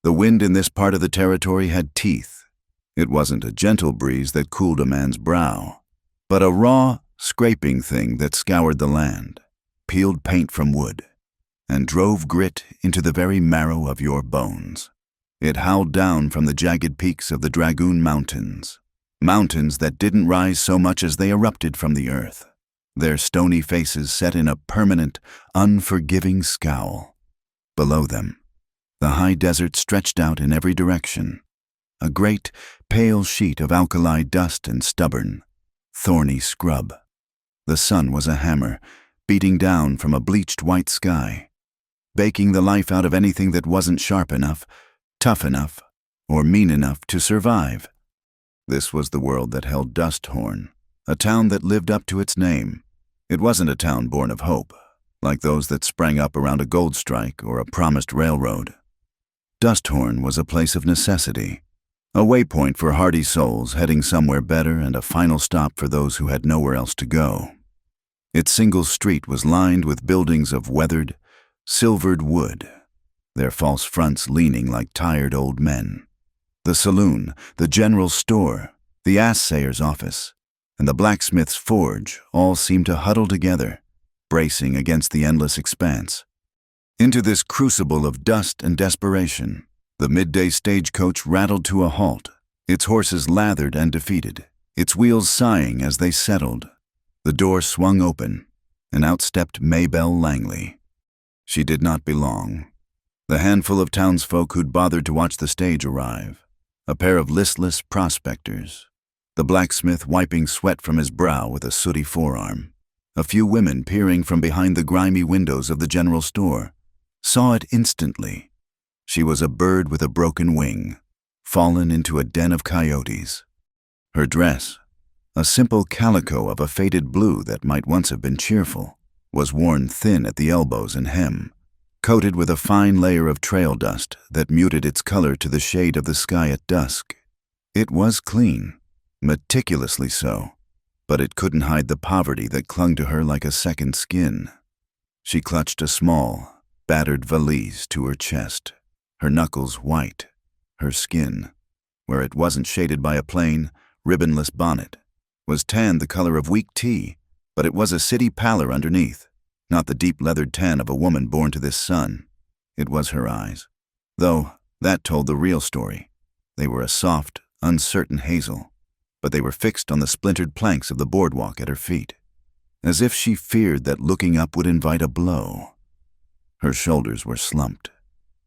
The wind in this part of the territory had teeth. It wasn't a gentle breeze that cooled a man's brow, but a raw, scraping thing that scoured the land, peeled paint from wood, and drove grit into the very marrow of your bones. It howled down from the jagged peaks of the Dragoon Mountains, mountains that didn't rise so much as they erupted from the earth, their stony faces set in a permanent, unforgiving scowl. Below them, the high desert stretched out in every direction, a great, pale sheet of alkali dust and stubborn, thorny scrub. The sun was a hammer, beating down from a bleached white sky, baking the life out of anything that wasn't sharp enough, tough enough, or mean enough to survive. This was the world that held Dusthorn, a town that lived up to its name. It wasn't a town born of hope, like those that sprang up around a gold strike or a promised railroad. Dusthorn was a place of necessity, a waypoint for hardy souls heading somewhere better and a final stop for those who had nowhere else to go. Its single street was lined with buildings of weathered, silvered wood, their false fronts leaning like tired old men. The saloon, the general store, the assayer's office, and the blacksmith's forge all seemed to huddle together, bracing against the endless expanse. Into this crucible of dust and desperation, the midday stagecoach rattled to a halt, its horses lathered and defeated, its wheels sighing as they settled. The door swung open, and out stepped Maybelle Langley. She did not belong. The handful of townsfolk who'd bothered to watch the stage arrive, a pair of listless prospectors, the blacksmith wiping sweat from his brow with a sooty forearm, a few women peering from behind the grimy windows of the general store, saw it instantly. She was a bird with a broken wing, fallen into a den of coyotes. Her dress, a simple calico of a faded blue that might once have been cheerful, was worn thin at the elbows and hem, coated with a fine layer of trail dust that muted its color to the shade of the sky at dusk. It was clean, meticulously so, but it couldn't hide the poverty that clung to her like a second skin. She clutched a small, battered valise to her chest, her knuckles white, her skin, where it wasn't shaded by a plain, ribbonless bonnet, was tanned the color of weak tea, but it was a city pallor underneath, not the deep leathered tan of a woman born to this sun. It was her eyes, though that told the real story. They were a soft, uncertain hazel, but they were fixed on the splintered planks of the boardwalk at her feet, as if she feared that looking up would invite a blow. Her shoulders were slumped,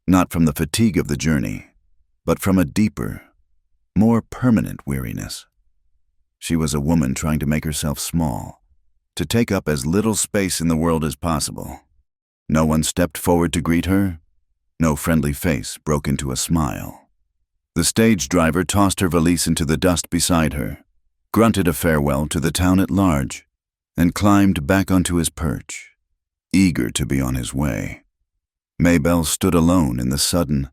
not from the fatigue of the journey, but from a deeper, more permanent weariness. She was a woman trying to make herself small, to take up as little space in the world as possible. No one stepped forward to greet her. No friendly face broke into a smile. The stage driver tossed her valise into the dust beside her, grunted a farewell to the town at large, and climbed back onto his perch, eager to be on his way. Maybelle stood alone in the sudden,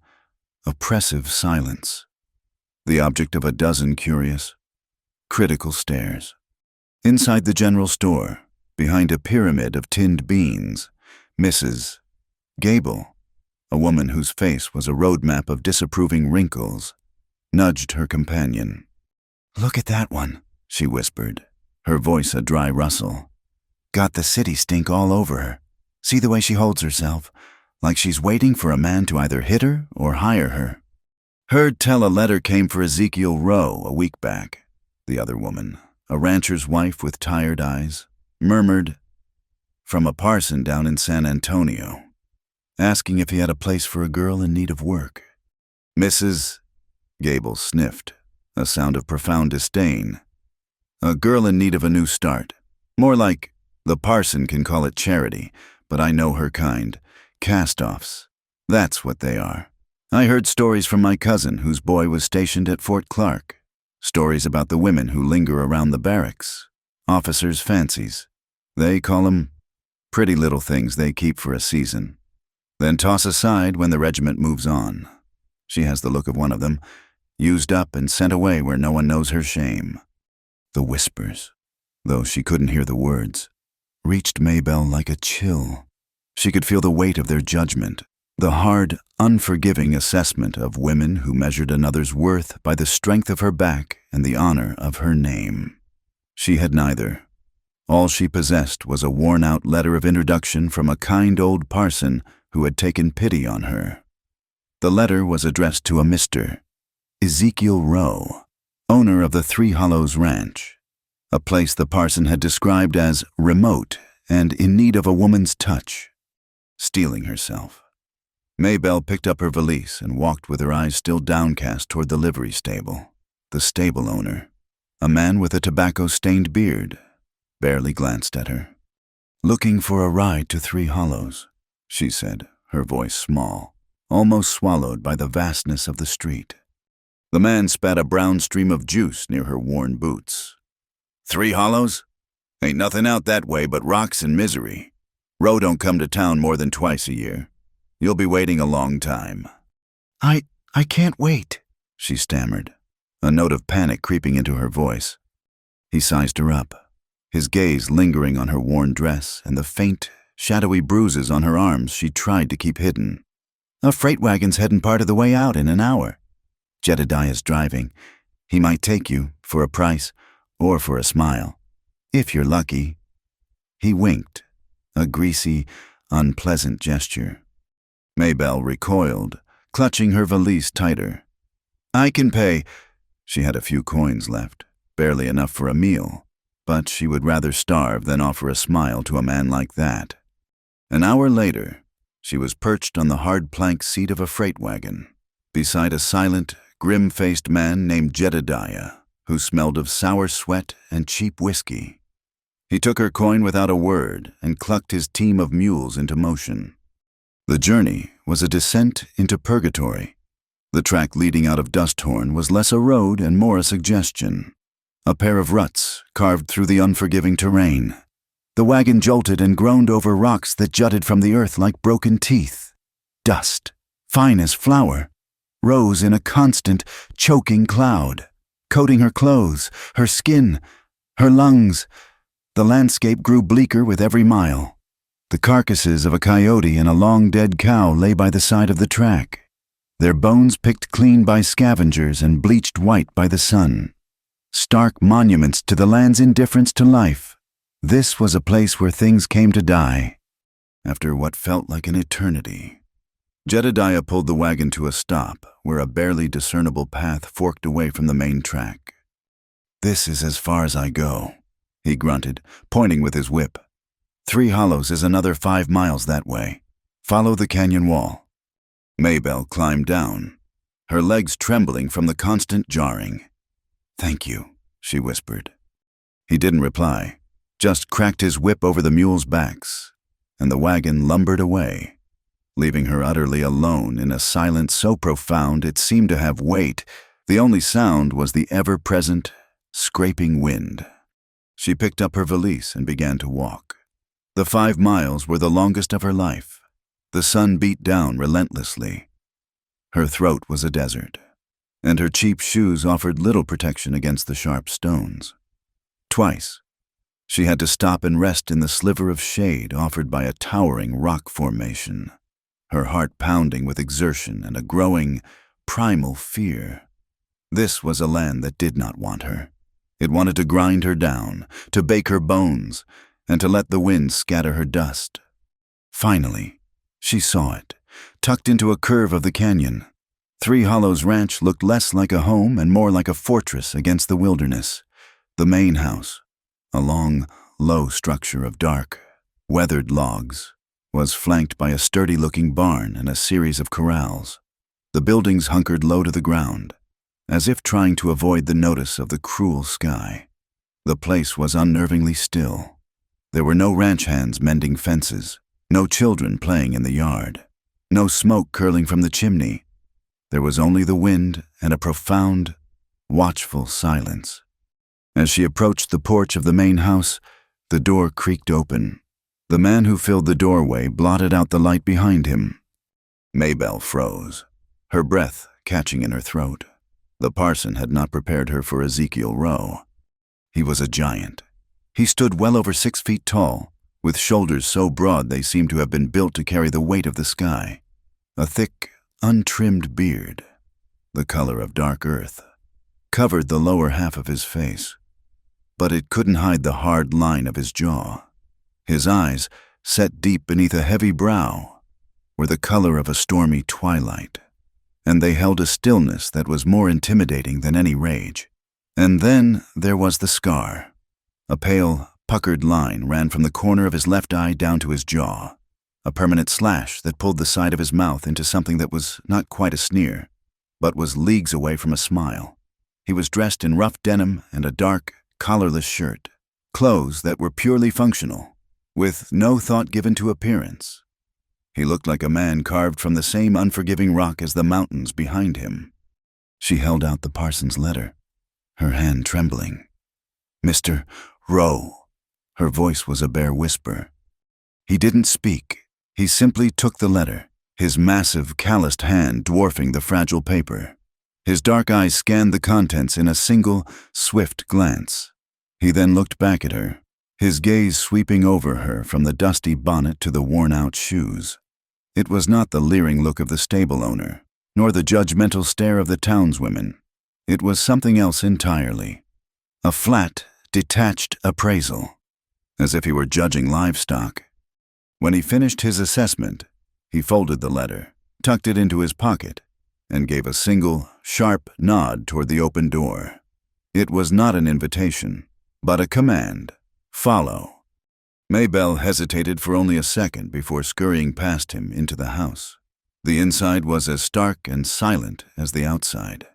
oppressive silence, the object of a dozen curious, critical stares. Inside the general store, behind a pyramid of tinned beans, Mrs. Gable, a woman whose face was a roadmap of disapproving wrinkles, nudged her companion. "Look at that one," she whispered, her voice a dry rustle. "Got the city stink all over her. See the way she holds herself, like she's waiting for a man to either hit her or hire her." "Heard tell a letter came for Ezekiel Rowe a week back," the other woman, a rancher's wife with tired eyes, murmured, "from a parson down in San Antonio, asking if he had a place for a girl in need of work." Mrs. Gable sniffed, a sound of profound disdain. "A girl in need of a new start. More like, the parson can call it charity, but I know her kind. Cast-offs. That's what they are. I heard stories from my cousin whose boy was stationed at Fort Clark. Stories about the women who linger around the barracks. Officers' fancies. They call 'em pretty little things they keep for a season, then toss aside when the regiment moves on. She has the look of one of them, used up and sent away where no one knows her shame." The whispers, though she couldn't hear the words, reached Maybelle like a chill. She could feel the weight of their judgment, The hard, unforgiving assessment of women who measured another's worth by the strength of her back and the honor of her name. She had neither. All she possessed was a worn-out letter of introduction from a kind old parson who had taken pity on her. The letter was addressed to a Mr. Ezekiel Rowe, owner of the Three Hollows Ranch, a place the parson had described as remote and in need of a woman's touch. Steeling herself, Maybelle picked up her valise and walked with her eyes still downcast toward the livery stable. The stable owner, a man with a tobacco-stained beard, barely glanced at her. "Looking for a ride to Three Hollows," she said, her voice small, almost swallowed by the vastness of the street. The man spat a brown stream of juice near her worn boots. "Three Hollows? Ain't nothing out that way but rocks and misery. Roe don't come to town more than twice a year. You'll be waiting a long time." I can't wait," she stammered, a note of panic creeping into her voice. He sized her up, his gaze lingering on her worn dress and the faint, shadowy bruises on her arms she tried to keep hidden. "A freight wagon's heading part of the way out in an hour. Jedediah's driving. He might take you, for a price, or for a smile. If you're lucky." He winked, a greasy, unpleasant gesture. Maybelle recoiled, clutching her valise tighter. "I can pay." She had a few coins left, barely enough for a meal, but she would rather starve than offer a smile to a man like that. An hour later, she was perched on the hard plank seat of a freight wagon, beside a silent, grim-faced man named Jedediah, who smelled of sour sweat and cheap whiskey. He took her coin without a word and clucked his team of mules into motion. The journey was a descent into purgatory. The track leading out of Dusthorn was less a road and more a suggestion, a pair of ruts carved through the unforgiving terrain. The wagon jolted and groaned over rocks that jutted from the earth like broken teeth. Dust, fine as flour, rose in a constant, choking cloud, coating her clothes, her skin, her lungs. The landscape grew bleaker with every mile. The carcasses of a coyote and a long-dead cow lay by the side of the track, their bones picked clean by scavengers and bleached white by the sun. Stark monuments to the land's indifference to life. This was a place where things came to die, after what felt like an eternity. Jedediah pulled the wagon to a stop where a barely discernible path forked away from the main track. "This is as far as I go," he grunted, pointing with his whip. "Three Hollows is another 5 miles that way. Follow the canyon wall." Maybelle climbed down, her legs trembling from the constant jarring. "Thank you," she whispered. He didn't reply, just cracked his whip over the mules' backs, and the wagon lumbered away, leaving her utterly alone in a silence so profound it seemed to have weight. The only sound was the ever-present, scraping wind. She picked up her valise and began to walk. The 5 miles were the longest of her life. The sun beat down relentlessly. Her throat was a desert, and her cheap shoes offered little protection against the sharp stones. Twice, she had to stop and rest in the sliver of shade offered by a towering rock formation, her heart pounding with exertion and a growing, primal fear. This was a land that did not want her. It wanted to grind her down, to bake her bones, and to let the wind scatter her dust. Finally, she saw it, tucked into a curve of the canyon. Three Hollows Ranch looked less like a home and more like a fortress against the wilderness. The main house, a long, low structure of dark, weathered logs, was flanked by a sturdy-looking barn and a series of corrals. The buildings hunkered low to the ground, as if trying to avoid the notice of the cruel sky. The place was unnervingly still. There were no ranch hands mending fences, no children playing in the yard, no smoke curling from the chimney. There was only the wind and a profound, watchful silence. As she approached the porch of the main house, the door creaked open. The man who filled the doorway blotted out the light behind him. Maybelle froze, her breath catching in her throat. The parson had not prepared her for Ezekiel Rowe. He was a giant. He stood well over 6 feet tall, with shoulders so broad they seemed to have been built to carry the weight of the sky. A thick, untrimmed beard, the color of dark earth, covered the lower half of his face, but it couldn't hide the hard line of his jaw. His eyes, set deep beneath a heavy brow, were the color of a stormy twilight, and they held a stillness that was more intimidating than any rage. And then there was the scar. A pale, puckered line ran from the corner of his left eye down to his jaw, a permanent slash that pulled the side of his mouth into something that was not quite a sneer, but was leagues away from a smile. He was dressed in rough denim and a dark, collarless shirt, clothes that were purely functional, with no thought given to appearance. He looked like a man carved from the same unforgiving rock as the mountains behind him. She held out the parson's letter, her hand trembling. "Mr. Rowe." Her voice was a bare whisper. He didn't speak. He simply took the letter, his massive, calloused hand dwarfing the fragile paper. His dark eyes scanned the contents in a single, swift glance. He then looked back at her, his gaze sweeping over her from the dusty bonnet to the worn-out shoes. It was not the leering look of the stable owner, nor the judgmental stare of the townswomen. It was something else entirely. A flat, detached appraisal, as if he were judging livestock. When he finished his assessment, he folded the letter, tucked it into his pocket, and gave a single, sharp nod toward the open door. It was not an invitation, but a command. Follow. Maybelle hesitated for only a second before scurrying past him into the house. The inside was as stark and silent as the outside.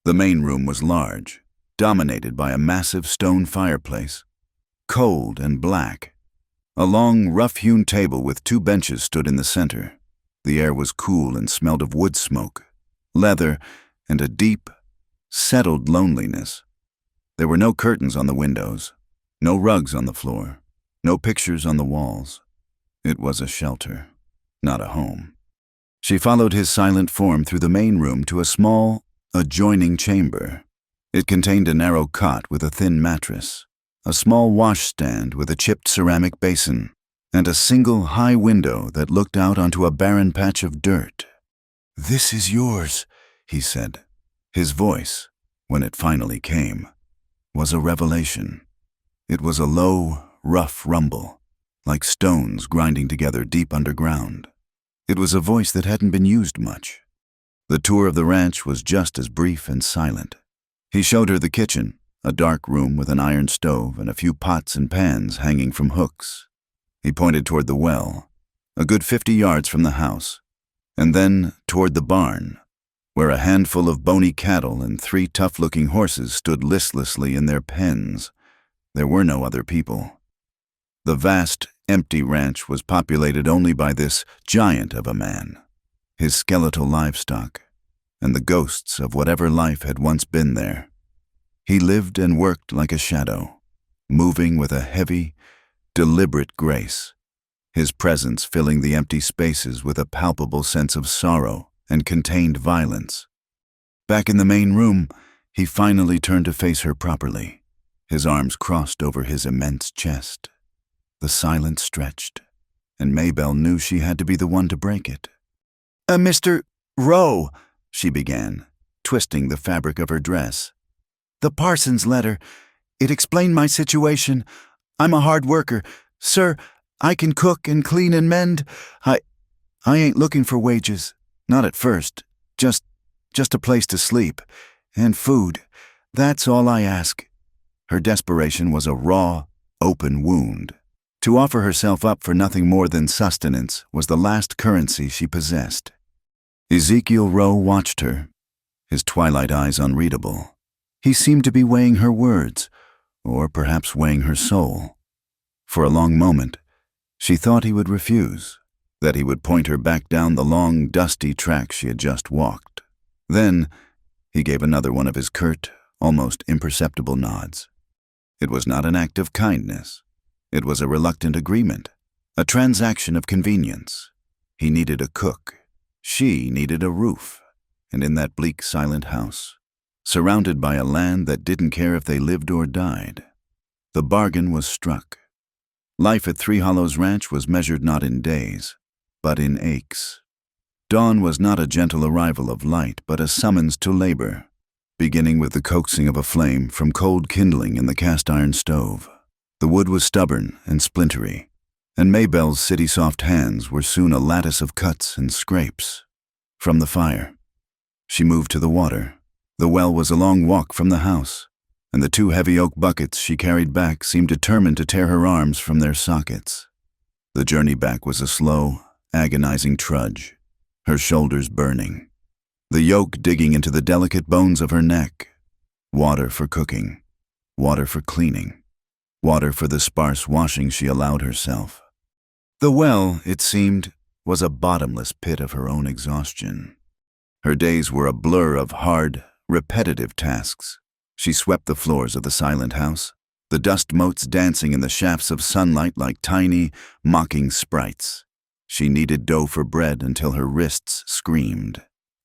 The main room was large, dominated by a massive stone fireplace, cold and black. A long, rough-hewn table with 2 benches stood in the center. The air was cool and smelled of wood smoke, leather, and a deep, settled loneliness. There were no curtains on the windows, no rugs on the floor, no pictures on the walls. It was a shelter, not a home. She followed his silent form through the main room to a small, adjoining chamber. It contained a narrow cot with a thin mattress, a small washstand with a chipped ceramic basin, and a single high window that looked out onto a barren patch of dirt. "This is yours," he said. His voice, when it finally came, was a revelation. It was a low, rough rumble, like stones grinding together deep underground. It was a voice that hadn't been used much. The tour of the ranch was just as brief and silent. He showed her the kitchen, a dark room with an iron stove and a few pots and pans hanging from hooks. He pointed toward the well, a good 50 yards from the house, and then toward the barn, where a handful of bony cattle and 3 tough-looking horses stood listlessly in their pens. There were no other people. The vast, empty ranch was populated only by this giant of a man, his skeletal livestock, and the ghosts of whatever life had once been there. He lived and worked like a shadow, moving with a heavy, deliberate grace, his presence filling the empty spaces with a palpable sense of sorrow and contained violence. Back in the main room, he finally turned to face her properly, his arms crossed over his immense chest. The silence stretched, and Maybelle knew she had to be the one to break it. "Mr. Rowe," she began, twisting the fabric of her dress. "The parson's letter. It explained my situation. I'm a hard worker. Sir, I can cook and clean and mend. I ain't looking for wages. Not at first. Just a place to sleep. And food. That's all I ask." Her desperation was a raw, open wound. To offer herself up for nothing more than sustenance was the last currency she possessed. Ezekiel Rowe watched her, his twilight eyes unreadable. He seemed to be weighing her words, or perhaps weighing her soul. For a long moment, she thought he would refuse, that he would point her back down the long, dusty track she had just walked. Then, he gave another one of his curt, almost imperceptible nods. It was not an act of kindness. It was a reluctant agreement, a transaction of convenience. He needed a cook. She needed a roof. And in that bleak, silent house, surrounded by a land that didn't care if they lived or died, the bargain was struck. Life at Three Hollows Ranch was measured not in days, but in aches. Dawn was not a gentle arrival of light, but a summons to labor, beginning with the coaxing of a flame from cold kindling in the cast-iron stove. The wood was stubborn and splintery, and Maybelle's city-soft hands were soon a lattice of cuts and scrapes. From the fire, she moved to the water. The well was a long walk from the house, and the 2 heavy oak buckets she carried back seemed determined to tear her arms from their sockets. The journey back was a slow, agonizing trudge, her shoulders burning, the yoke digging into the delicate bones of her neck. Water for cooking, water for cleaning, water for the sparse washing she allowed herself. The well, it seemed, was a bottomless pit of her own exhaustion. Her days were a blur of hard, repetitive tasks. She swept the floors of the silent house, the dust motes dancing in the shafts of sunlight like tiny, mocking sprites. She kneaded dough for bread until her wrists screamed,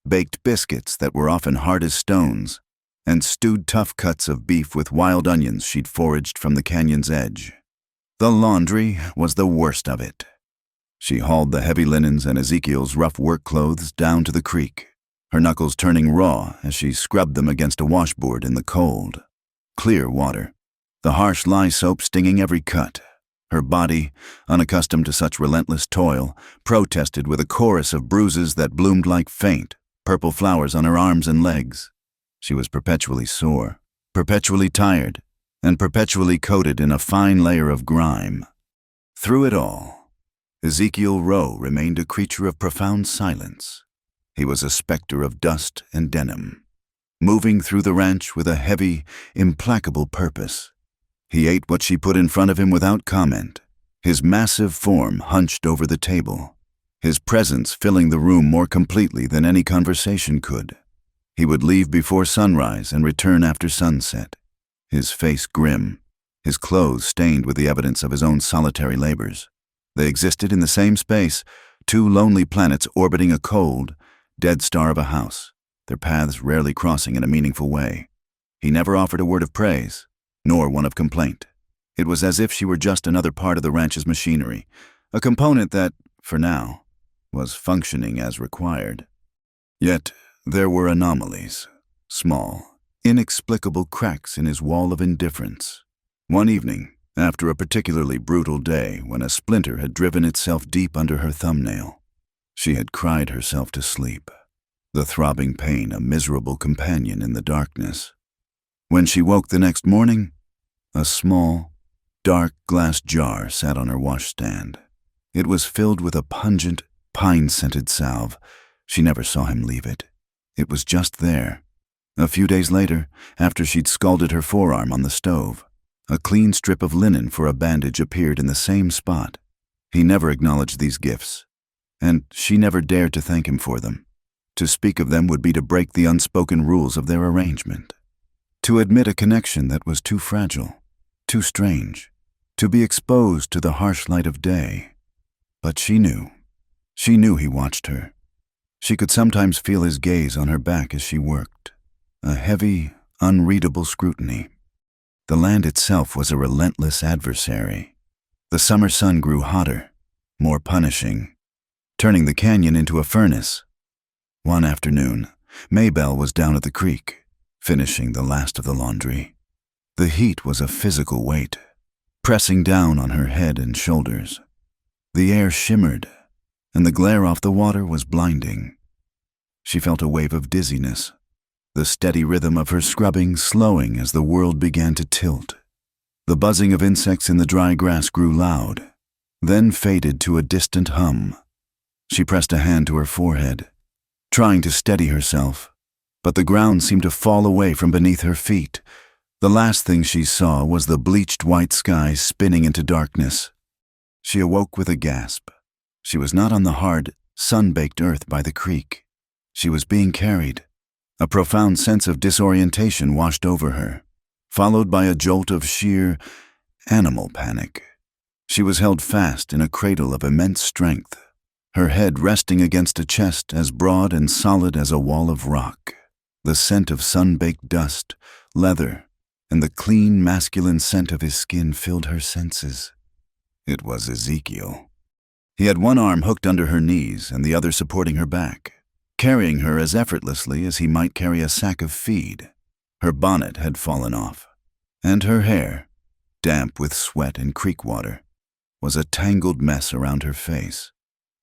baked biscuits that were often hard as stones, and stewed tough cuts of beef with wild onions she'd foraged from the canyon's edge. The laundry was the worst of it. She hauled the heavy linens and Ezekiel's rough work clothes down to the creek, her knuckles turning raw as she scrubbed them against a washboard in the cold, clear water, the harsh lye soap stinging every cut. Her body, unaccustomed to such relentless toil, protested with a chorus of bruises that bloomed like faint, purple flowers on her arms and legs. She was perpetually sore, perpetually tired, and perpetually coated in a fine layer of grime. Through it all, Ezekiel Rowe remained a creature of profound silence. He was a specter of dust and denim, moving through the ranch with a heavy, implacable purpose. He ate what she put in front of him without comment, his massive form hunched over the table, his presence filling the room more completely than any conversation could. He would leave before sunrise and return after sunset, his face grim, his clothes stained with the evidence of his own solitary labors. They existed in the same space, 2 lonely planets orbiting a cold, dead star of a house, their paths rarely crossing in a meaningful way. He never offered a word of praise, nor one of complaint. It was as if she were just another part of the ranch's machinery, a component that, for now, was functioning as required. Yet there were anomalies, small, inexplicable cracks in his wall of indifference. One evening, after a particularly brutal day when a splinter had driven itself deep under her thumbnail, she had cried herself to sleep, the throbbing pain a miserable companion in the darkness. When she woke the next morning, a small, dark glass jar sat on her washstand. It was filled with a pungent, pine-scented salve. She never saw him leave it. It was just there. A few days later, after she'd scalded her forearm on the stove, a clean strip of linen for a bandage appeared in the same spot. He never acknowledged these gifts, and she never dared to thank him for them. To speak of them would be to break the unspoken rules of their arrangement, to admit a connection that was too fragile, too strange, to be exposed to the harsh light of day. But she knew he watched her. She could sometimes feel his gaze on her back as she worked, a heavy, unreadable scrutiny. The land itself was a relentless adversary. The summer sun grew hotter, more punishing, turning the canyon into a furnace. One afternoon, Maybelle was down at the creek, finishing the last of the laundry. The heat was a physical weight, pressing down on her head and shoulders. The air shimmered, and the glare off the water was blinding. She felt a wave of dizziness, the steady rhythm of her scrubbing slowing as the world began to tilt. The buzzing of insects in the dry grass grew loud, then faded to a distant hum. She pressed a hand to her forehead, trying to steady herself, but the ground seemed to fall away from beneath her feet. The last thing she saw was the bleached white sky spinning into darkness. She awoke with a gasp. She was not on the hard, sun-baked earth by the creek. She was being carried. A profound sense of disorientation washed over her, followed by a jolt of sheer, animal panic. She was held fast in a cradle of immense strength, her head resting against a chest as broad and solid as a wall of rock. The scent of sun-baked dust, leather, and the clean, masculine scent of his skin filled her senses. It was Ezekiel. He had one arm hooked under her knees and the other supporting her back, carrying her as effortlessly as he might carry a sack of feed. Her bonnet had fallen off, and her hair, damp with sweat and creek water, was a tangled mess around her face.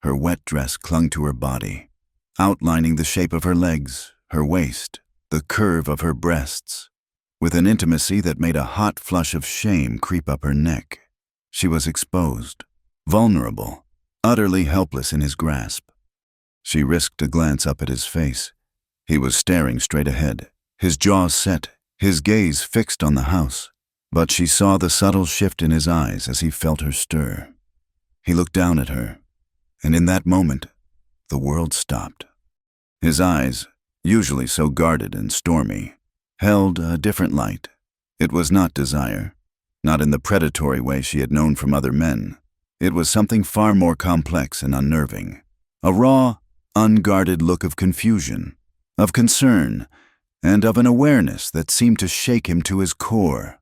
Her wet dress clung to her body, outlining the shape of her legs, her waist, the curve of her breasts, with an intimacy that made a hot flush of shame creep up her neck. She was exposed, vulnerable, utterly helpless in his grasp. She risked a glance up at his face. He was staring straight ahead, his jaws set, his gaze fixed on the house. But she saw the subtle shift in his eyes as he felt her stir. He looked down at her, and in that moment, the world stopped. His eyes, usually so guarded and stormy, held a different light. It was not desire, not in the predatory way she had known from other men. It was something far more complex and unnerving. A raw, unguarded look of confusion, of concern, and of an awareness that seemed to shake him to his core.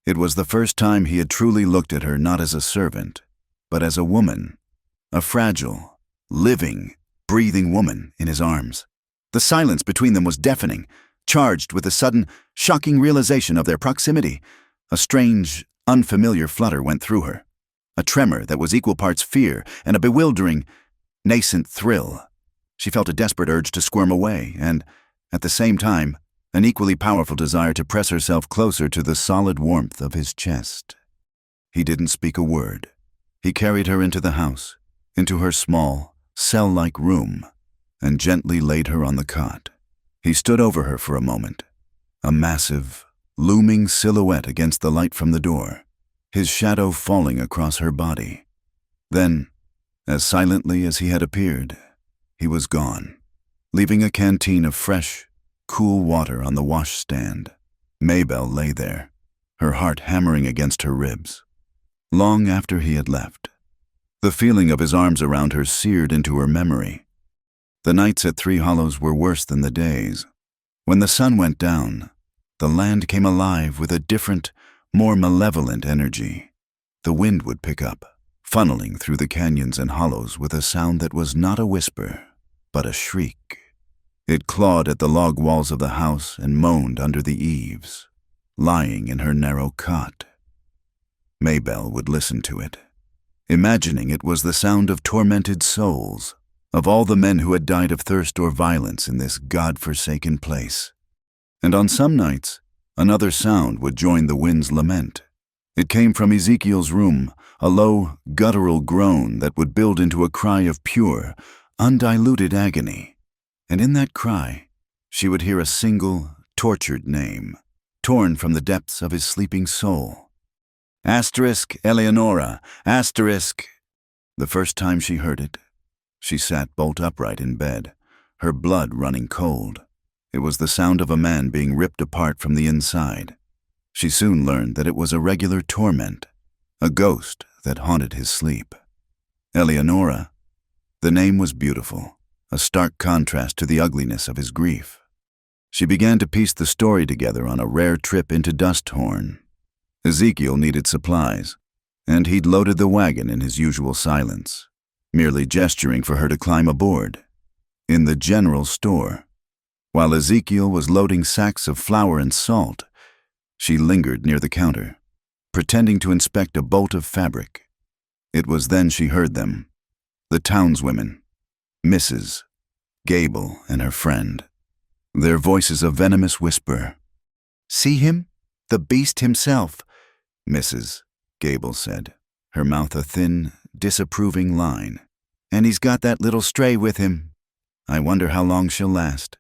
It was the first time he had truly looked at her not as a servant, but as a woman, a fragile, living, breathing woman in his arms. The silence between them was deafening, charged with a sudden, shocking realization of their proximity. A strange, unfamiliar flutter went through her, a tremor that was equal parts fear and a bewildering, nascent thrill. She felt a desperate urge to squirm away and, at the same time, an equally powerful desire to press herself closer to the solid warmth of his chest. He didn't speak a word. He carried her into the house, into her small, cell-like room, and gently laid her on the cot. He stood over her for a moment, a massive, looming silhouette against the light from the door, his shadow falling across her body. Then, as silently as he had appeared, he was gone, leaving a canteen of fresh, cool water on the washstand. Maybelle lay there, her heart hammering against her ribs. Long after he had left, the feeling of his arms around her seared into her memory. The nights at Three Hollows were worse than the days. When the sun went down, the land came alive with a different, more malevolent energy. The wind would pick up, funneling through the canyons and hollows with a sound that was not a whisper, but a shriek. It clawed at the log walls of the house and moaned under the eaves, lying in her narrow cot. Maybelle would listen to it, imagining it was the sound of tormented souls, of all the men who had died of thirst or violence in this God-forsaken place. And on some nights, another sound would join the wind's lament. It came from Ezekiel's room, a low, guttural groan that would build into a cry of pure, undiluted agony. And in that cry, she would hear a single, tortured name, torn from the depths of his sleeping soul. Asterisk Eleonora, asterisk. The first time she heard it, she sat bolt upright in bed, her blood running cold. It was the sound of a man being ripped apart from the inside. She soon learned that it was a regular torment, a ghost that haunted his sleep. Eleonora. The name was beautiful, a stark contrast to the ugliness of his grief. She began to piece the story together on a rare trip into Dusthorn. Ezekiel needed supplies, and he'd loaded the wagon in his usual silence, merely gesturing for her to climb aboard. In the general store, while Ezekiel was loading sacks of flour and salt, she lingered near the counter, pretending to inspect a bolt of fabric. It was then she heard them, the townswomen, Mrs. Gable and her friend, their voices a venomous whisper. "See him? The beast himself," Mrs. Gable said, her mouth a thin, disapproving line. "And he's got that little stray with him. I wonder how long she'll last."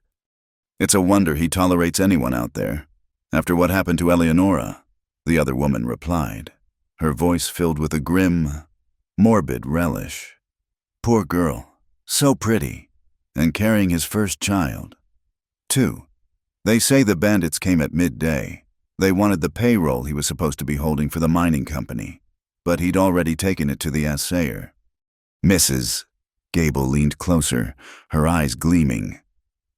"It's a wonder he tolerates anyone out there, after what happened to Eleonora," the other woman replied, her voice filled with a grim, morbid relish. "Poor girl. So pretty, and carrying his first child, too. They say the bandits came at midday. They wanted the payroll he was supposed to be holding for the mining company, but he'd already taken it to the assayer." Mrs. Gable leaned closer, her eyes gleaming.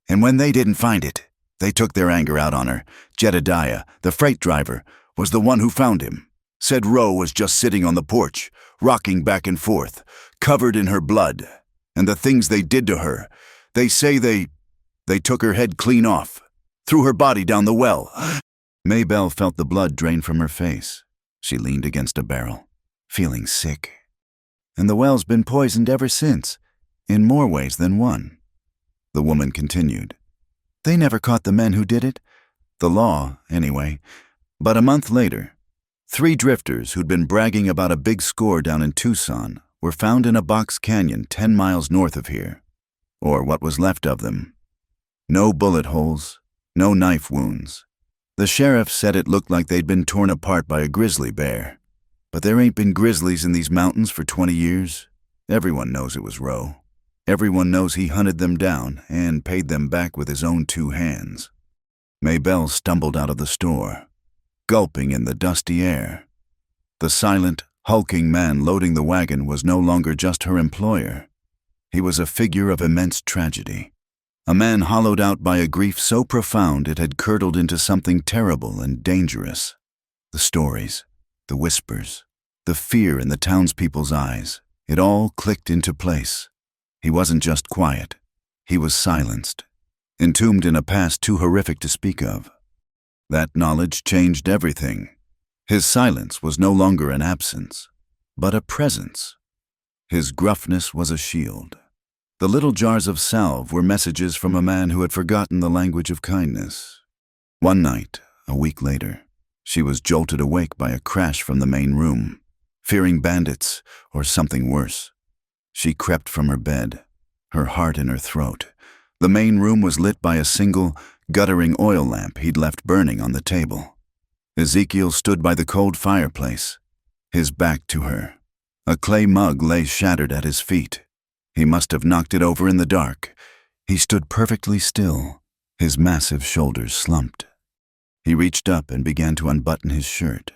"And when they didn't find it, they took their anger out on her. Jedediah, the freight driver, was the one who found him. Said Roe was just sitting on the porch, rocking back and forth, covered in her blood. And the things they did to her, they say they took her head clean off, threw her body down the well. Maybelle felt the blood drain from her face. She leaned against a barrel, feeling sick. And the well's been poisoned ever since, in more ways than one. The woman continued. They never caught the men who did it. The law, anyway. But a month later, 3 drifters who'd been bragging about a big score down in Tucson were found in a box canyon 10 miles north of here, or what was left of them. No bullet holes, no knife wounds. The sheriff said it looked like they'd been torn apart by a grizzly bear. But there ain't been grizzlies in these mountains for 20 years. Everyone knows it was Roe. Everyone knows he hunted them down and paid them back with his own 2 hands. Maybelle stumbled out of the store, gulping in the dusty air. The silent, hulking man loading the wagon was no longer just her employer. He was a figure of immense tragedy. A man hollowed out by a grief so profound it had curdled into something terrible and dangerous. The stories, the whispers, the fear in the townspeople's eyes, it all clicked into place. He wasn't just quiet. He was silenced, entombed in a past too horrific to speak of. That knowledge changed everything. His silence was no longer an absence, but a presence. His gruffness was a shield. The little jars of salve were messages from a man who had forgotten the language of kindness. One night, a week later, she was jolted awake by a crash from the main room, fearing bandits or something worse. She crept from her bed, her heart in her throat. The main room was lit by a single, guttering oil lamp he'd left burning on the table. Ezekiel stood by the cold fireplace, his back to her. A clay mug lay shattered at his feet. He must have knocked it over in the dark. He stood perfectly still, his massive shoulders slumped. He reached up and began to unbutton his shirt,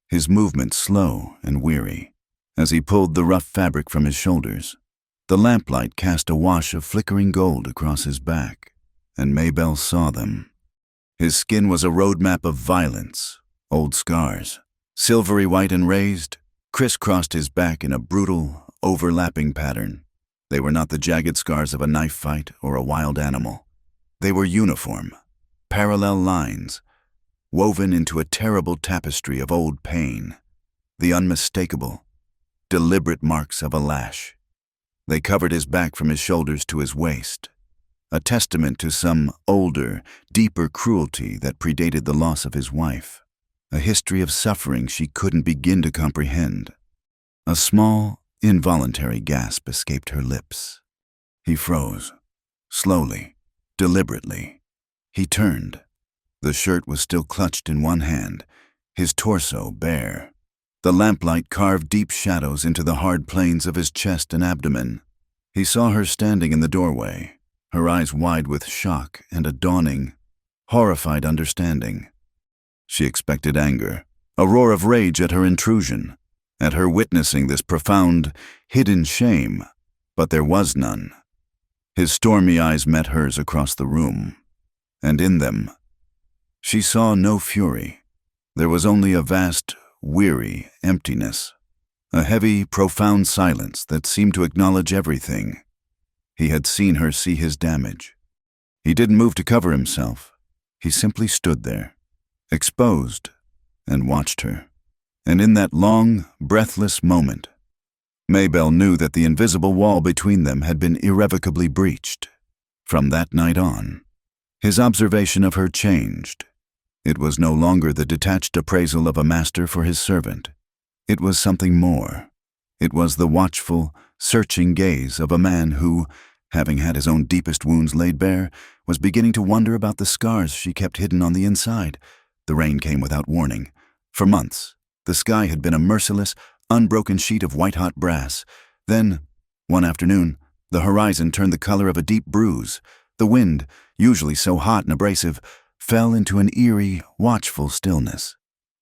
his movement slow and weary. As he pulled the rough fabric from his shoulders, the lamplight cast a wash of flickering gold across his back, and Maybelle saw them. His skin was a roadmap of violence, old scars, silvery white and raised, crisscrossed his back in a brutal, overlapping pattern. They were not the jagged scars of a knife fight or a wild animal. They were uniform, parallel lines, woven into a terrible tapestry of old pain, the unmistakable, deliberate marks of a lash. They covered his back from his shoulders to his waist, a testament to some older, deeper cruelty that predated the loss of his wife, a history of suffering she couldn't begin to comprehend. A small, involuntary gasp escaped her lips. He froze, slowly, deliberately. He turned. The shirt was still clutched in one hand, his torso bare. The lamplight carved deep shadows into the hard planes of his chest and abdomen. He saw her standing in the doorway, her eyes wide with shock and a dawning, horrified understanding. She expected anger, a roar of rage at her intrusion, at her witnessing this profound, hidden shame, but there was none. His stormy eyes met hers across the room, and in them, she saw no fury. There was only a vast, weary emptiness, a heavy, profound silence that seemed to acknowledge everything. He had seen her see his damage. He didn't move to cover himself. He simply stood there, exposed, and watched her. And in that long, breathless moment, Maybelle knew that the invisible wall between them had been irrevocably breached. From that night on, his observation of her changed. It was no longer the detached appraisal of a master for his servant. It was something more. It was the watchful, searching gaze of a man who, having had his own deepest wounds laid bare, was beginning to wonder about the scars she kept hidden on the inside. The rain came without warning. For months, the sky had been a merciless, unbroken sheet of white-hot brass. Then, one afternoon, the horizon turned the color of a deep bruise. The wind, usually so hot and abrasive, fell into an eerie, watchful stillness.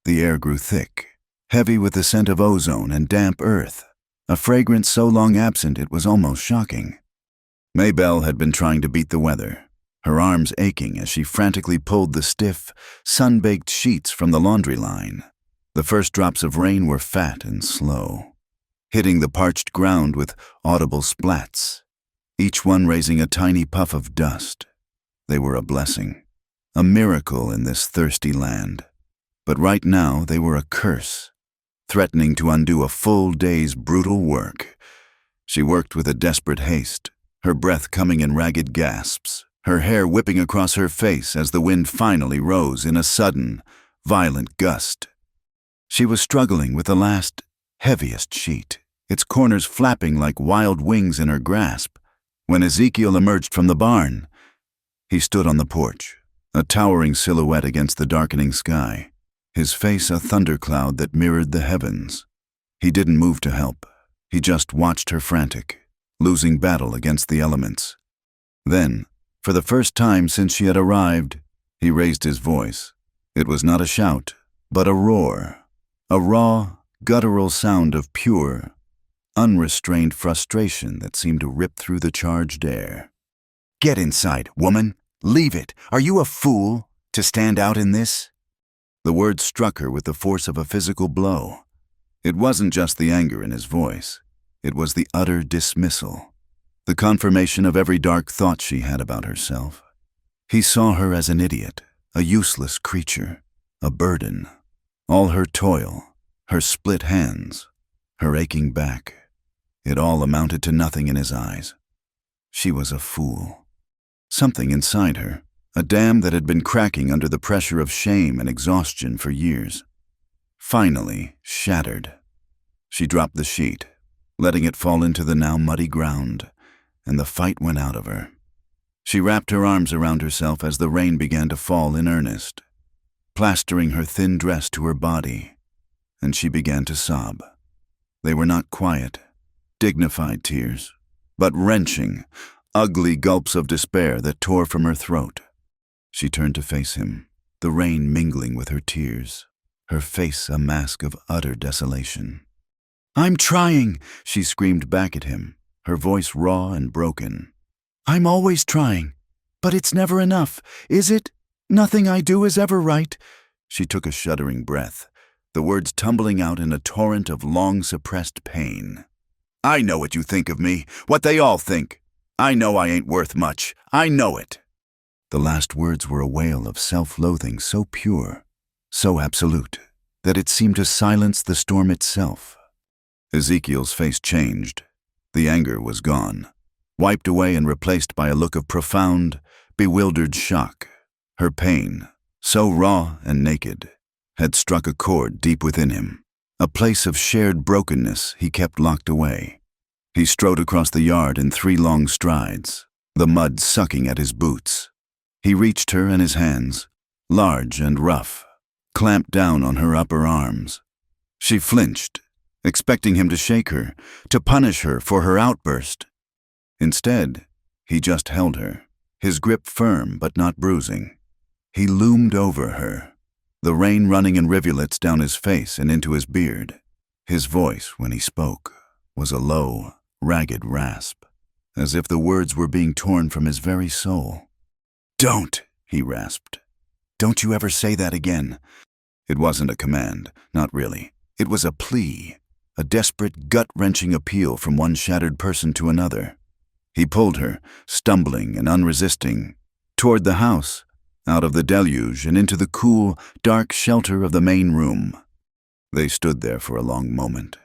The air grew thick, heavy with the scent of ozone and damp earth, a fragrance so long absent it was almost shocking. Maybelle had been trying to beat the weather, her arms aching as she frantically pulled the stiff, sun-baked sheets from the laundry line. The first drops of rain were fat and slow, hitting the parched ground with audible splats, each one raising a tiny puff of dust. They were a blessing, a miracle in this thirsty land. But right now they were a curse, threatening to undo a full day's brutal work. She worked with a desperate haste, her breath coming in ragged gasps, her hair whipping across her face as the wind finally rose in a sudden, violent gust. She was struggling with the last, heaviest sheet, its corners flapping like wild wings in her grasp, when Ezekiel emerged from the barn. He stood on the porch, a towering silhouette against the darkening sky, his face a thundercloud that mirrored the heavens. He didn't move to help. He just watched her frantic, losing battle against the elements. Then, for the first time since she had arrived, he raised his voice. It was not a shout, but a roar, a raw, guttural sound of pure, unrestrained frustration that seemed to rip through the charged air. "Get inside, woman! Leave it! Are you a fool to stand out in this?" The words struck her with the force of a physical blow. It wasn't just the anger in his voice. It was the utter dismissal, the confirmation of every dark thought she had about herself. He saw her as an idiot, a useless creature, a burden. All her toil, her split hands, her aching back, it all amounted to nothing in his eyes. She was a fool. Something inside her, a dam that had been cracking under the pressure of shame and exhaustion for years, finally shattered. She dropped the sheet, letting it fall into the now muddy ground, and the fight went out of her. She wrapped her arms around herself as the rain began to fall in earnest, plastering her thin dress to her body, and she began to sob. They were not quiet, dignified tears, but wrenching, ugly gulps of despair that tore from her throat. She turned to face him, the rain mingling with her tears, her face a mask of utter desolation. "I'm trying," she screamed back at him, her voice raw and broken. "I'm always trying, but it's never enough, is it? Nothing I do is ever right." She took a shuddering breath, the words tumbling out in a torrent of long-suppressed pain. "I know what you think of me, what they all think. I know I ain't worth much. I know it." The last words were a wail of self-loathing so pure, so absolute, that it seemed to silence the storm itself. Ezekiel's face changed. The anger was gone, wiped away and replaced by a look of profound, bewildered shock. Her pain, so raw and naked, had struck a chord deep within him, a place of shared brokenness he kept locked away. He strode across the yard in 3 long strides, the mud sucking at his boots. He reached her, and his hands, large and rough, clamped down on her upper arms. She flinched, expecting him to shake her, to punish her for her outburst. Instead, he just held her, his grip firm but not bruising. He loomed over her, the rain running in rivulets down his face and into his beard. His voice, when he spoke, was a low, ragged rasp, as if the words were being torn from his very soul. "Don't," he rasped. "Don't you ever say that again." It wasn't a command, not really. It was a plea, a desperate, gut-wrenching appeal from one shattered person to another. He pulled her, stumbling and unresisting, toward the house, out of the deluge and into the cool, dark shelter of the main room. They stood there for a long moment,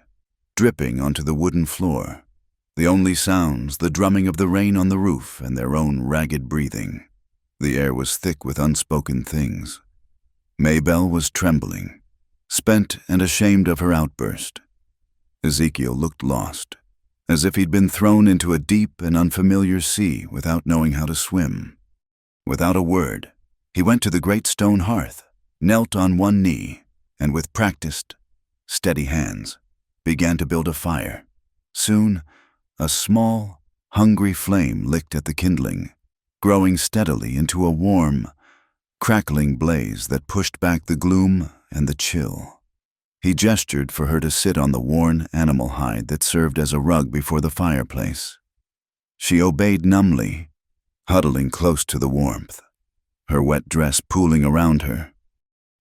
dripping onto the wooden floor, the only sounds the drumming of the rain on the roof and their own ragged breathing. The air was thick with unspoken things. Maybelle was trembling, spent and ashamed of her outburst. Ezekiel looked lost, as if he'd been thrown into a deep and unfamiliar sea without knowing how to swim. Without a word, he went to the great stone hearth, knelt on one knee, and with practiced, steady hands, began to build a fire. Soon, a small, hungry flame licked at the kindling, growing steadily into a warm, crackling blaze that pushed back the gloom and the chill. He gestured for her to sit on the worn animal hide that served as a rug before the fireplace. She obeyed numbly, huddling close to the warmth, her wet dress pooling around her.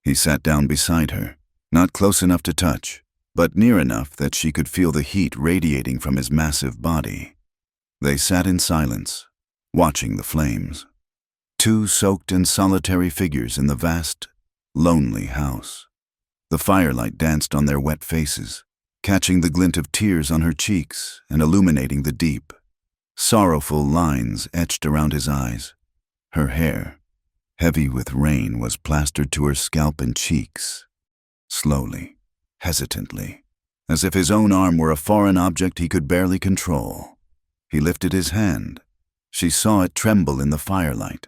He sat down beside her, Not close enough to touch, but near enough that she could feel the heat radiating from his massive body. They sat in silence, watching the flames. Two soaked and solitary figures in the vast, lonely house. The firelight danced on their wet faces, catching the glint of tears on her cheeks and illuminating the deep, sorrowful lines etched around his eyes. Her hair, heavy with rain, was plastered to her scalp and cheeks. Slowly, hesitantly, as if his own arm were a foreign object he could barely control. He lifted his hand. She saw it tremble in the firelight.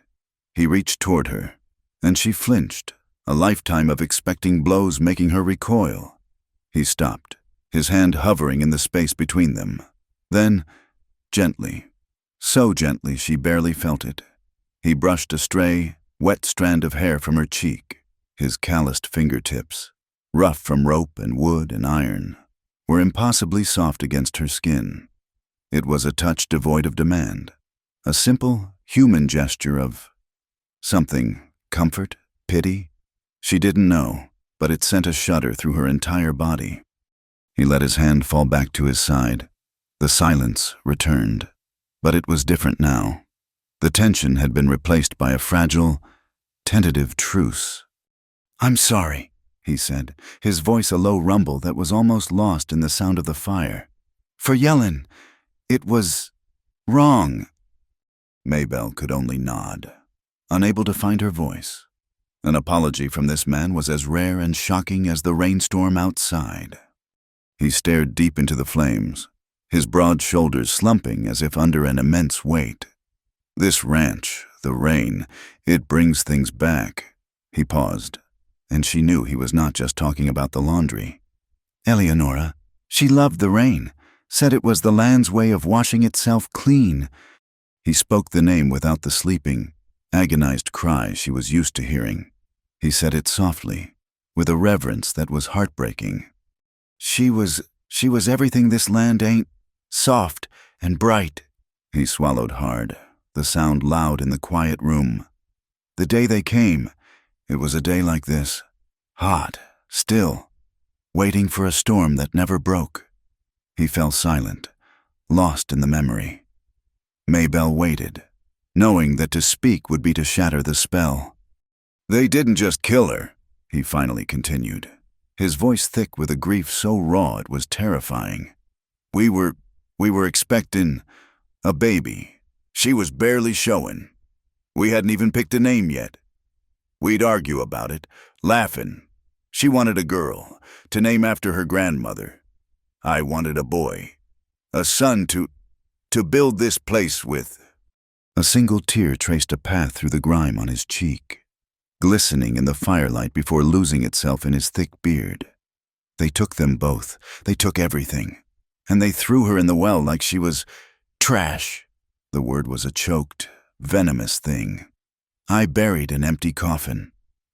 He reached toward her, and she flinched, a lifetime of expecting blows making her recoil. He stopped, his hand hovering in the space between them. Then, gently, so gently she barely felt it, he brushed a stray, wet strand of hair from her cheek. His calloused fingertips, rough from rope and wood and iron, were impossibly soft against her skin. It was a touch devoid of demand, a simple, human gesture of something, comfort, pity. She didn't know, but it sent a shudder through her entire body. He let his hand fall back to his side. The silence returned, but it was different now. The tension had been replaced by a fragile, tentative truce. "I'm sorry," he said, his voice a low rumble that was almost lost in the sound of the fire. "For yellin'. It was wrong." Maybelle could only nod, unable to find her voice. An apology from this man was as rare and shocking as the rainstorm outside. He stared deep into the flames, his broad shoulders slumping as if under an immense weight. "This ranch, the rain, it brings things back." He paused, and she knew he was not just talking about the laundry. "Eleonora, she loved the rain, said it was the land's way of washing itself clean." He spoke the name without the sleeping, agonized cry she was used to hearing. He said it softly, with a reverence that was heartbreaking. She was everything this land ain't, soft and bright." He swallowed hard, the sound loud in the quiet room. "The day they came, it was a day like this, hot, still, waiting for a storm that never broke." He fell silent, lost in the memory. Maybelle waited, knowing that to speak would be to shatter the spell. "They didn't just kill her," he finally continued, his voice thick with a grief so raw it was terrifying. We were expecting a baby. She was barely showing. We hadn't even picked a name yet. We'd argue about it, laughing. She wanted a girl, to name after her grandmother. I wanted a boy, a son to build this place with." A single tear traced a path through the grime on his cheek, glistening in the firelight before losing itself in his thick beard. They took them both. They took everything. And they threw her in the well like she was trash. The word was a choked, venomous thing. I buried an empty coffin.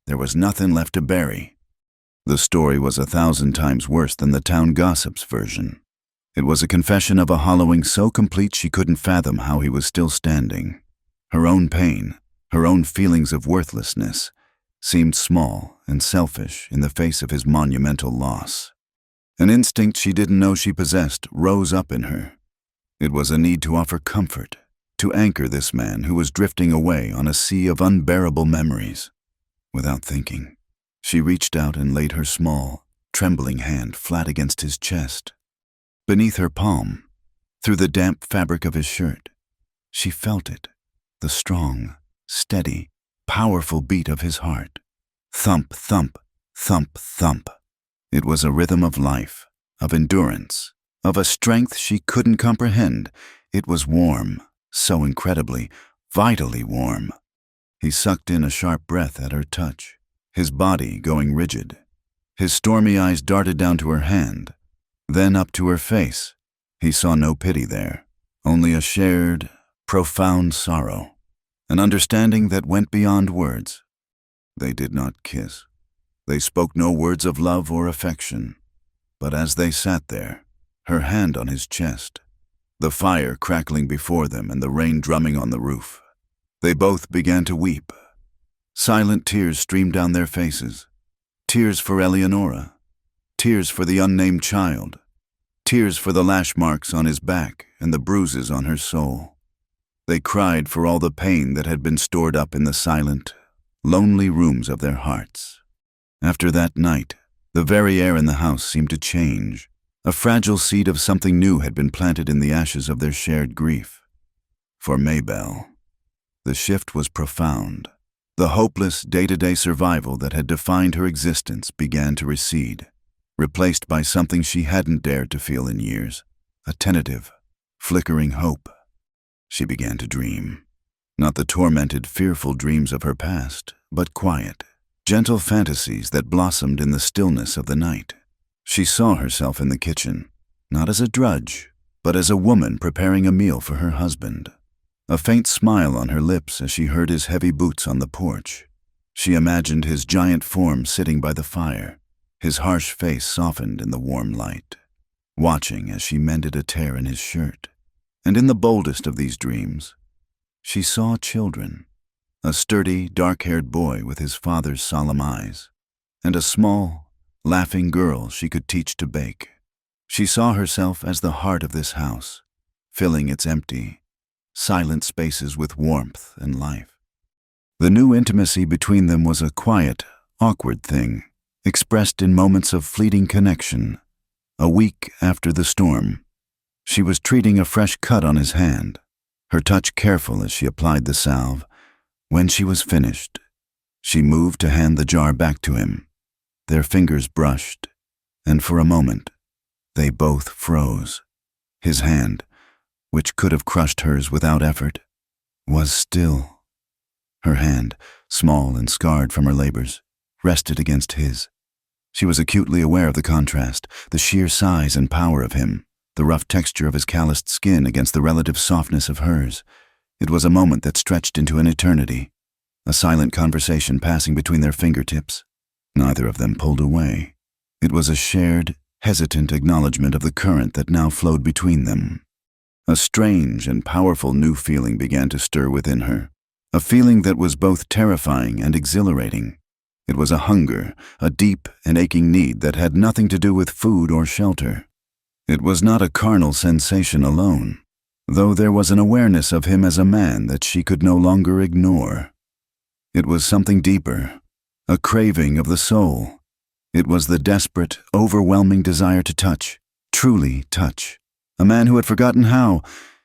There was nothing left to bury. The story was 1,000 times worse than the town gossip's version. It was a confession of a hollowing so complete she couldn't fathom how he was still standing. Her own pain, her own feelings of worthlessness, seemed small and selfish in the face of his monumental loss. An instinct she didn't know she possessed rose up in her. It was a need to offer comfort, to anchor this man who was drifting away on a sea of unbearable memories. Without thinking, she reached out and laid her small, trembling hand flat against his chest. Beneath her palm, through the damp fabric of his shirt, she felt it, the strong, steady, powerful beat of his heart. Thump, thump, thump, thump. It was a rhythm of life, of endurance, of a strength she couldn't comprehend. It was warm, so incredibly, vitally warm. He sucked in a sharp breath at her touch, his body going rigid. His stormy eyes darted down to her hand, then up to her face. He saw no pity there, only a shared, profound sorrow, an understanding that went beyond words. They did not kiss. They spoke no words of love or affection. But as they sat there, her hand on his chest, the fire crackling before them and the rain drumming on the roof, they both began to weep. Silent tears streamed down their faces, tears for Eleonora, Tears for the unnamed child. Tears for the lash marks on his back and the bruises on her soul. They cried for all the pain that had been stored up in the silent, lonely rooms of their hearts. After that night, the very air in the house seemed to change. A fragile seed of something new had been planted in the ashes of their shared grief. For Maybelle, the shift was profound. The hopeless day-to-day survival that had defined her existence began to recede, replaced by something she hadn't dared to feel in years, a tentative, flickering hope. She began to dream. Not the tormented, fearful dreams of her past, but quiet, gentle fantasies that blossomed in the stillness of the night. She saw herself in the kitchen, not as a drudge, but as a woman preparing a meal for her husband. A faint smile on her lips as she heard his heavy boots on the porch. She imagined his giant form sitting by the fire, his harsh face softened in the warm light, watching as she mended a tear in his shirt. And in the boldest of these dreams, she saw children, a sturdy, dark-haired boy with his father's solemn eyes, and a small, laughing girl she could teach to bake. She saw herself as the heart of this house, filling its empty, silent spaces with warmth and life. The new intimacy between them was a quiet, awkward thing, expressed in moments of fleeting connection. A week after the storm, she was treating a fresh cut on his hand, her touch careful as she applied the salve. When she was finished, she moved to hand the jar back to him. Their fingers brushed, and for a moment, they both froze. His hand, which could have crushed hers without effort, was still. Her hand, small and scarred from her labors, rested against his. She was acutely aware of the contrast, the sheer size and power of him, the rough texture of his calloused skin against the relative softness of hers. It was a moment that stretched into an eternity, a silent conversation passing between their fingertips. Neither of them pulled away. It was a shared, hesitant acknowledgement of the current that now flowed between them. A strange and powerful new feeling began to stir within her, a feeling that was both terrifying and exhilarating. It was a hunger, a deep and aching need that had nothing to do with food or shelter. It was not a carnal sensation alone, though there was an awareness of him as a man that she could no longer ignore. It was something deeper, a craving of the soul. It was the desperate, overwhelming desire to touch, truly touch. A man who had forgotten how.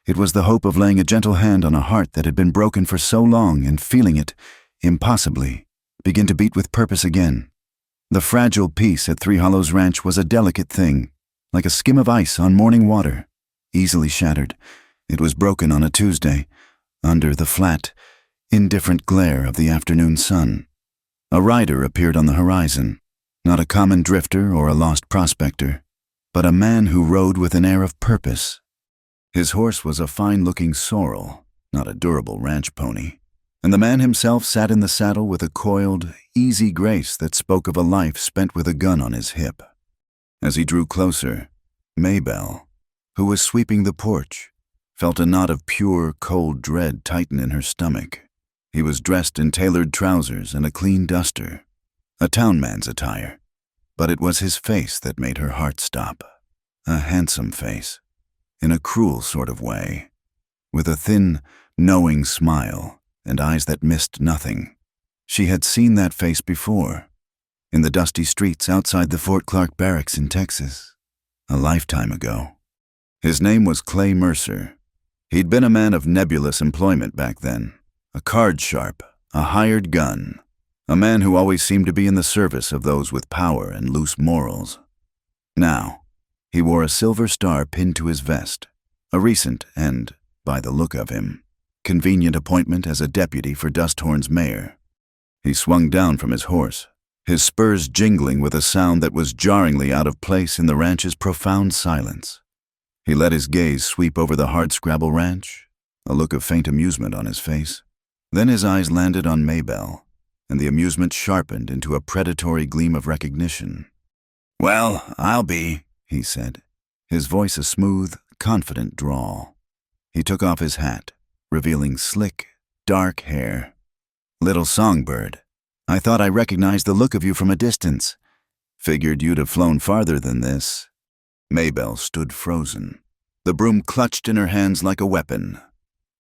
It was the hope of laying a gentle hand on a heart that had been broken for so long and feeling it, impossibly, begin to beat with purpose again. The fragile peace at Three Hollows Ranch was a delicate thing, like a skim of ice on morning water, easily shattered. It was broken on a Tuesday, under the flat, indifferent glare of the afternoon sun. A rider appeared on the horizon, not a common drifter or a lost prospector, but a man who rode with an air of purpose. His horse was a fine-looking sorrel, not a durable ranch pony, and the man himself sat in the saddle with a coiled, easy grace that spoke of a life spent with a gun on his hip. As he drew closer, Maybelle, who was sweeping the porch, felt a knot of pure, cold dread tighten in her stomach. He was dressed in tailored trousers and a clean duster, a town man's attire, but it was his face that made her heart stop. A handsome face, in a cruel sort of way, with a thin, knowing smile and eyes that missed nothing. She had seen that face before, in the dusty streets outside the Fort Clark barracks in Texas, a lifetime ago. His name was Clay Mercer. He'd been a man of nebulous employment back then, a card sharp, a hired gun, a man who always seemed to be in the service of those with power and loose morals. Now, he wore a silver star pinned to his vest, a recent and, by the look of him, convenient appointment as a deputy for Dusthorn's mayor. He swung down from his horse, his spurs jingling with a sound that was jarringly out of place in the ranch's profound silence. He let his gaze sweep over the hardscrabble ranch, a look of faint amusement on his face. Then his eyes landed on Maybelle, and the amusement sharpened into a predatory gleam of recognition. "Well, I'll be," he said, his voice a smooth, confident drawl. He took off his hat, revealing slick, dark hair. "Little songbird, I thought I recognized the look of you from a distance. Figured you'd have flown farther than this. Maybelle stood frozen, the broom clutched in her hands like a weapon.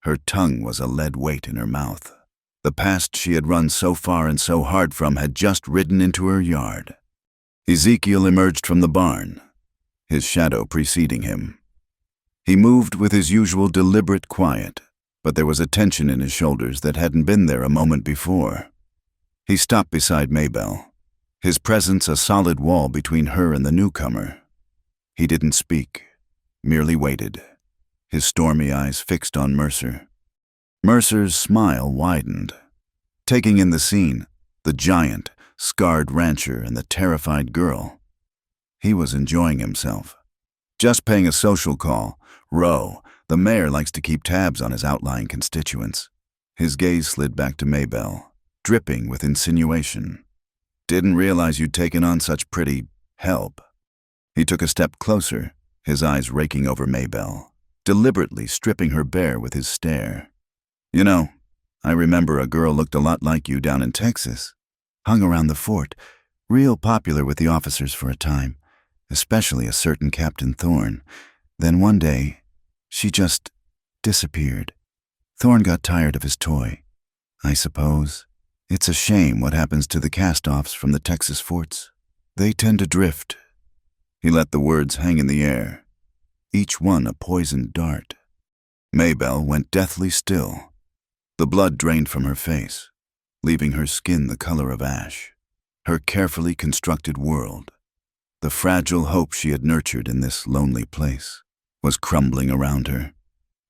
Her tongue was a lead weight in her mouth. The past she had run so far and so hard from had just ridden into her yard. Ezekiel emerged from the barn, his shadow preceding him. He moved with his usual deliberate quiet, but there was a tension in his shoulders that hadn't been there a moment before. He stopped beside Maybelle, his presence a solid wall between her and the newcomer. He didn't speak, merely waited, his stormy eyes fixed on Mercer. Mercer's smile widened, taking in the scene, the giant, scarred rancher and the terrified girl. He was enjoying himself. Just paying a social call, Roe, the mayor, likes to keep tabs on his outlying constituents. His gaze slid back to Maybelle, dripping with insinuation. Didn't realize you'd taken on such pretty help. He took a step closer, his eyes raking over Maybelle, deliberately stripping her bare with his stare. You know, I remember a girl looked a lot like you down in Texas. Hung around the fort, real popular with the officers for a time, especially a certain Captain Thorne. Then one day, she just disappeared. Thorne got tired of his toy, I suppose. It's a shame what happens to the cast-offs from the Texas forts. They tend to drift. He let the words hang in the air, each one a poisoned dart. Maybelle went deathly still. The blood drained from her face, leaving her skin the color of ash. Her carefully constructed world, the fragile hope she had nurtured in this lonely place, was crumbling around her.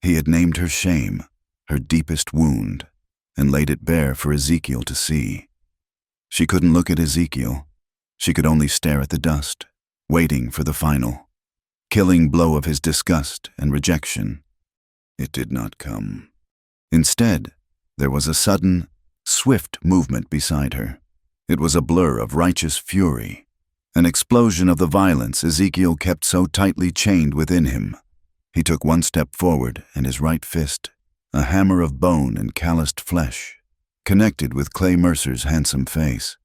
He had named her shame, her deepest wound, and laid it bare for Ezekiel to see. She couldn't look at Ezekiel. She could only stare at the dust, waiting for the final, killing blow of his disgust and rejection. It did not come. Instead, there was a sudden, swift movement beside her. It was a blur of righteous fury, an explosion of the violence Ezekiel kept so tightly chained within him. He took one step forward, and his right fist, a hammer of bone and calloused flesh, connected with Clay Mercer's handsome face.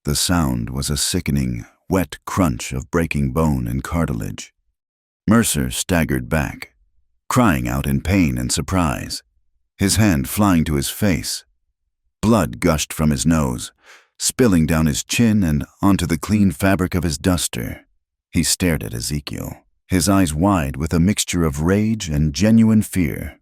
The sound was a sickening, wet crunch of breaking bone and cartilage. Mercer staggered back, crying out in pain and surprise, his hand flying to his face. Blood gushed from his nose, spilling down his chin and onto the clean fabric of his duster. He stared at Ezekiel, his eyes wide with a mixture of rage and genuine fear.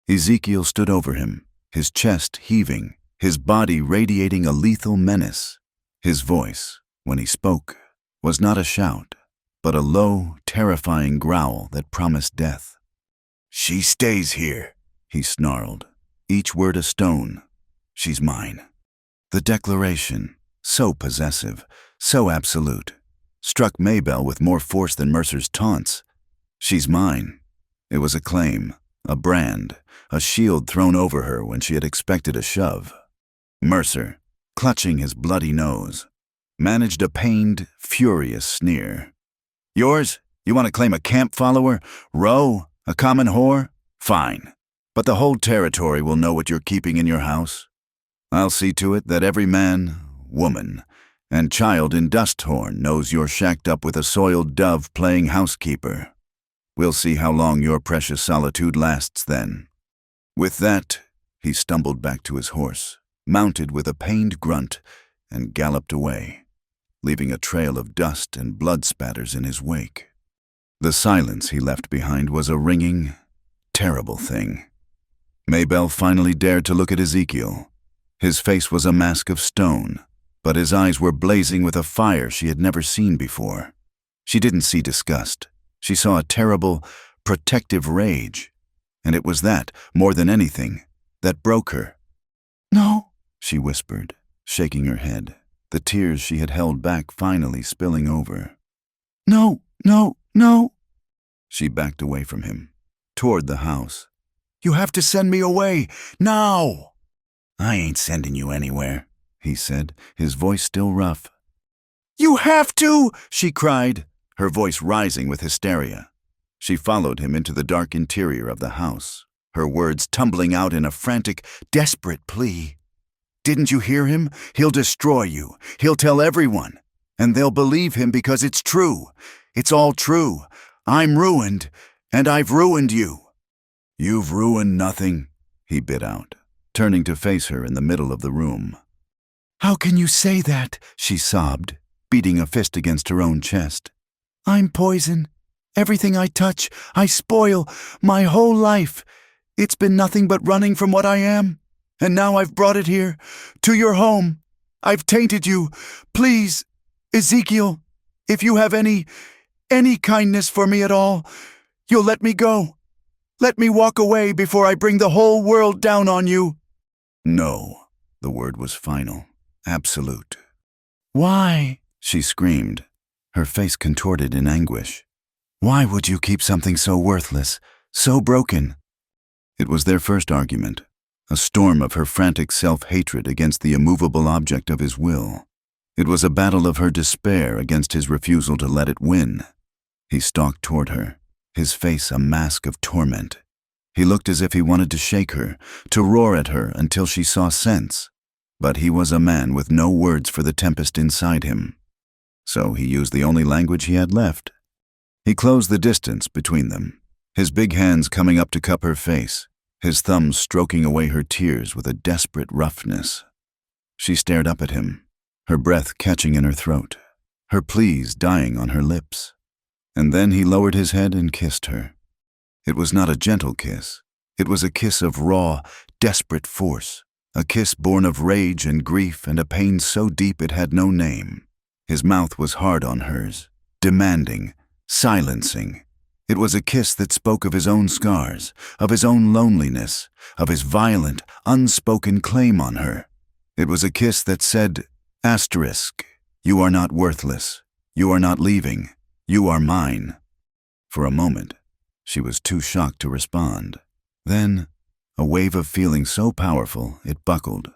Ezekiel stood over him, his chest heaving, his body radiating a lethal menace. His voice, when he spoke, was not a shout, but a low, terrifying growl that promised death. "She stays here," he snarled, each word a stone. "She's mine." The declaration, so possessive, so absolute, struck Maybelle with more force than Mercer's taunts. "She's mine." It was a claim, a brand, a shield thrown over her when she had expected a shove. Mercer, clutching his bloody nose, managed a pained, furious sneer. "Yours? You want to claim a camp follower? Roe? A common whore? Fine. But the whole territory will know what you're keeping in your house. I'll see to it that every man, woman, and child in Dusthorn knows you're shacked up with a soiled dove playing housekeeper. We'll see how long your precious solitude lasts then." With that, he stumbled back to his horse, mounted with a pained grunt, and galloped away, leaving a trail of dust and blood spatters in his wake. The silence he left behind was a ringing, terrible thing. Maybelle finally dared to look at Ezekiel. His face was a mask of stone, but his eyes were blazing with a fire she had never seen before. She didn't see disgust. She saw a terrible, protective rage, and it was that, more than anything, that broke her. "No," she whispered, shaking her head, the tears she had held back finally spilling over. "No, no, no." She backed away from him, toward the house. "You have to send me away, now!" "I ain't sending you anywhere," he said, his voice still rough. "You have to!" she cried, her voice rising with hysteria. She followed him into the dark interior of the house, her words tumbling out in a frantic, desperate plea. "Didn't you hear him? He'll destroy you. He'll tell everyone. and they'll believe him because it's true. It's all true. I'm ruined, and I've ruined you." "You've ruined nothing," he bit out, turning to face her in the middle of the room. "How can you say that?" she sobbed, beating a fist against her own chest. "I'm poison. Everything I touch, I spoil. My whole life. It's been nothing but running from what I am. And now I've brought it here, to your home. I've tainted you. Please, Ezekiel, if you have any kindness for me at all, you'll let me go. Let me walk away before I bring the whole world down on you." "No." The word was final, absolute. "Why?" she screamed, her face contorted in anguish. "Why would you keep something so worthless, so broken?" It was their first argument, a storm of her frantic self-hatred against the immovable object of his will. It was a battle of her despair against his refusal to let it win. He stalked toward her, his face a mask of torment. He looked as if he wanted to shake her, to roar at her until she saw sense. But he was a man with no words for the tempest inside him. So he used the only language he had left. He closed the distance between them, his big hands coming up to cup her face, his thumbs stroking away her tears with a desperate roughness. She stared up at him, her breath catching in her throat, her pleas dying on her lips. And then he lowered his head and kissed her. It was not a gentle kiss. It was a kiss of raw, desperate force, a kiss born of rage and grief and a pain so deep it had no name. His mouth was hard on hers, demanding, silencing. It was a kiss that spoke of his own scars, of his own loneliness, of his violent, unspoken claim on her. It was a kiss that said, asterisk, you are not worthless. You are not leaving. You are mine. For a moment, she was too shocked to respond. Then, a wave of feeling so powerful it buckled.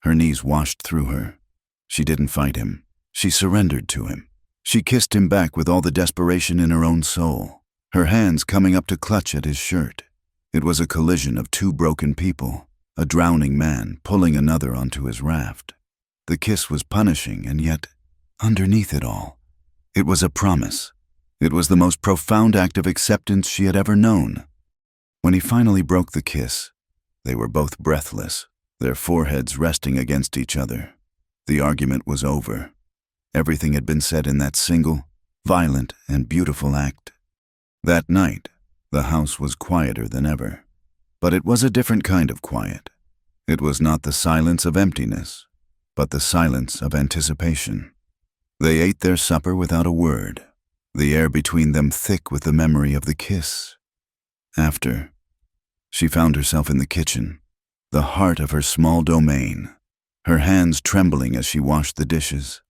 Her knees washed through her. She didn't fight him. She surrendered to him. She kissed him back with all the desperation in her own soul, her hands coming up to clutch at his shirt. It was a collision of two broken people, a drowning man pulling another onto his raft. The kiss was punishing, and yet, underneath it all, it was a promise. It was the most profound act of acceptance she had ever known. When he finally broke the kiss, they were both breathless, their foreheads resting against each other. The argument was over. Everything had been said in that single, violent, and beautiful act. That night, the house was quieter than ever. But it was a different kind of quiet. It was not the silence of emptiness, but the silence of anticipation. They ate their supper without a word, the air between them thick with the memory of the kiss. After, she found herself in the kitchen, the heart of her small domain, her hands trembling as she washed the dishes.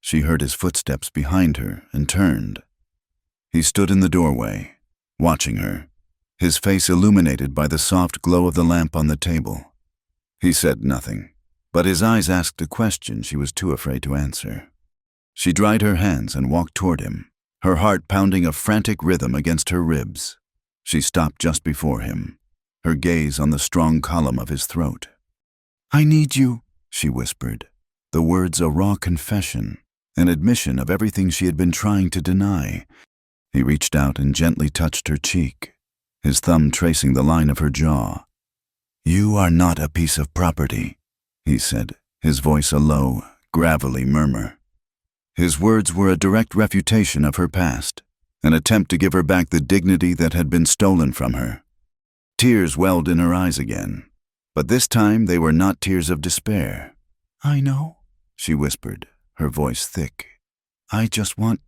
She heard his footsteps behind her and turned. He stood in the doorway, watching her, his face illuminated by the soft glow of the lamp on the table. He said nothing, but his eyes asked a question she was too afraid to answer. She dried her hands and walked toward him, her heart pounding a frantic rhythm against her ribs. She stopped just before him, her gaze on the strong column of his throat. "I need you," she whispered, the words a raw confession, an admission of everything she had been trying to deny. He reached out and gently touched her cheek, his thumb tracing the line of her jaw. "You are not a piece of property," he said, his voice a low, gravelly murmur. His words were a direct refutation of her past, an attempt to give her back the dignity that had been stolen from her. Tears welled in her eyes again, but this time they were not tears of despair. "I know," she whispered, her voice thick. "I just want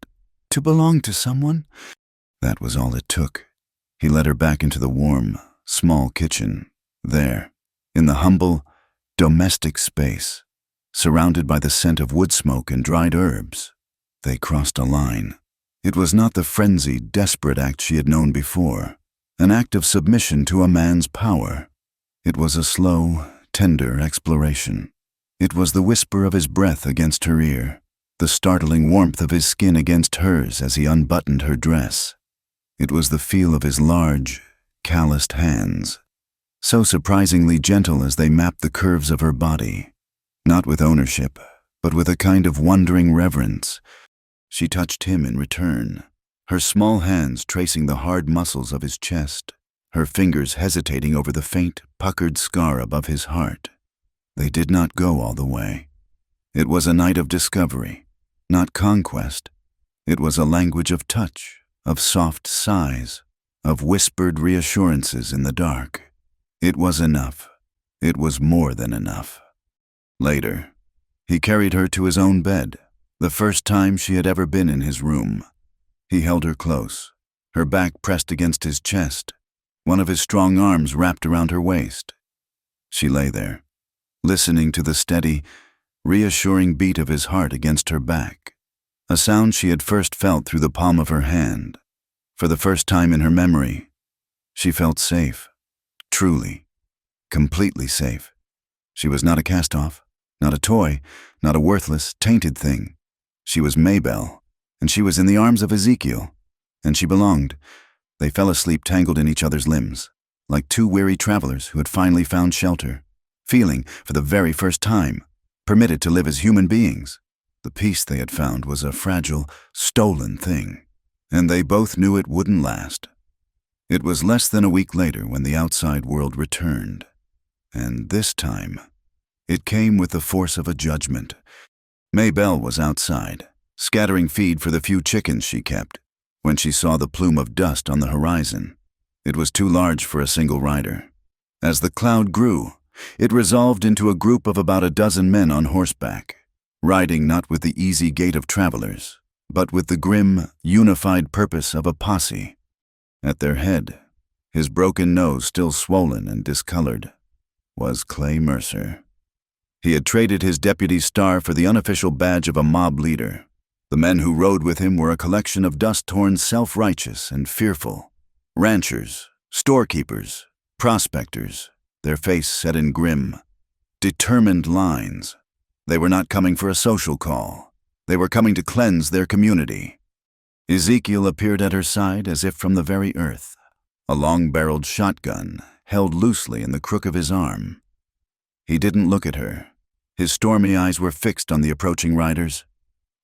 to belong to someone." That was all it took. He led her back into the warm, small kitchen. There, in the humble, domestic space, surrounded by the scent of wood smoke and dried herbs, they crossed a line. It was not the frenzied, desperate act she had known before, an act of submission to a man's power. It was a slow, tender exploration. It was the whisper of his breath against her ear, the startling warmth of his skin against hers as he unbuttoned her dress. It was the feel of his large, calloused hands, so surprisingly gentle as they mapped the curves of her body, not with ownership, but with a kind of wondering reverence. She touched him in return, her small hands tracing the hard muscles of his chest, her fingers hesitating over the faint, puckered scar above his heart. They did not go all the way. It was a night of discovery, not conquest. It was a language of touch, of soft sighs, of whispered reassurances in the dark. It was enough. It was more than enough. Later, he carried her to his own bed, the first time she had ever been in his room. He held her close, her back pressed against his chest, one of his strong arms wrapped around her waist. She lay there, listening to the steady, reassuring beat of his heart against her back, a sound she had first felt through the palm of her hand. For the first time in her memory, she felt safe, truly, completely safe. She was not a cast-off, not a toy, not a worthless, tainted thing. She was Maybelle, and she was in the arms of Ezekiel, and she belonged. They fell asleep tangled in each other's limbs, like two weary travelers who had finally found shelter, feeling, for the very first time, permitted to live as human beings. The peace they had found was a fragile, stolen thing, and they both knew it wouldn't last. It was less than a week later when the outside world returned, and this time, it came with the force of a judgment. Maybelle was outside, scattering feed for the few chickens she kept, when she saw the plume of dust on the horizon. It was too large for a single rider. As the cloud grew, it resolved into a group of about a dozen men on horseback, riding not with the easy gait of travelers, but with the grim, unified purpose of a posse. At their head, his broken nose still swollen and discolored, was Clay Mercer. He had traded his deputy's star for the unofficial badge of a mob leader. The men who rode with him were a collection of dust-torn, self-righteous and fearful ranchers, storekeepers, prospectors, their face set in grim, determined lines. They were not coming for a social call. They were coming to cleanse their community. Ezekiel appeared at her side as if from the very earth, a long-barreled shotgun held loosely in the crook of his arm. He didn't look at her. His stormy eyes were fixed on the approaching riders.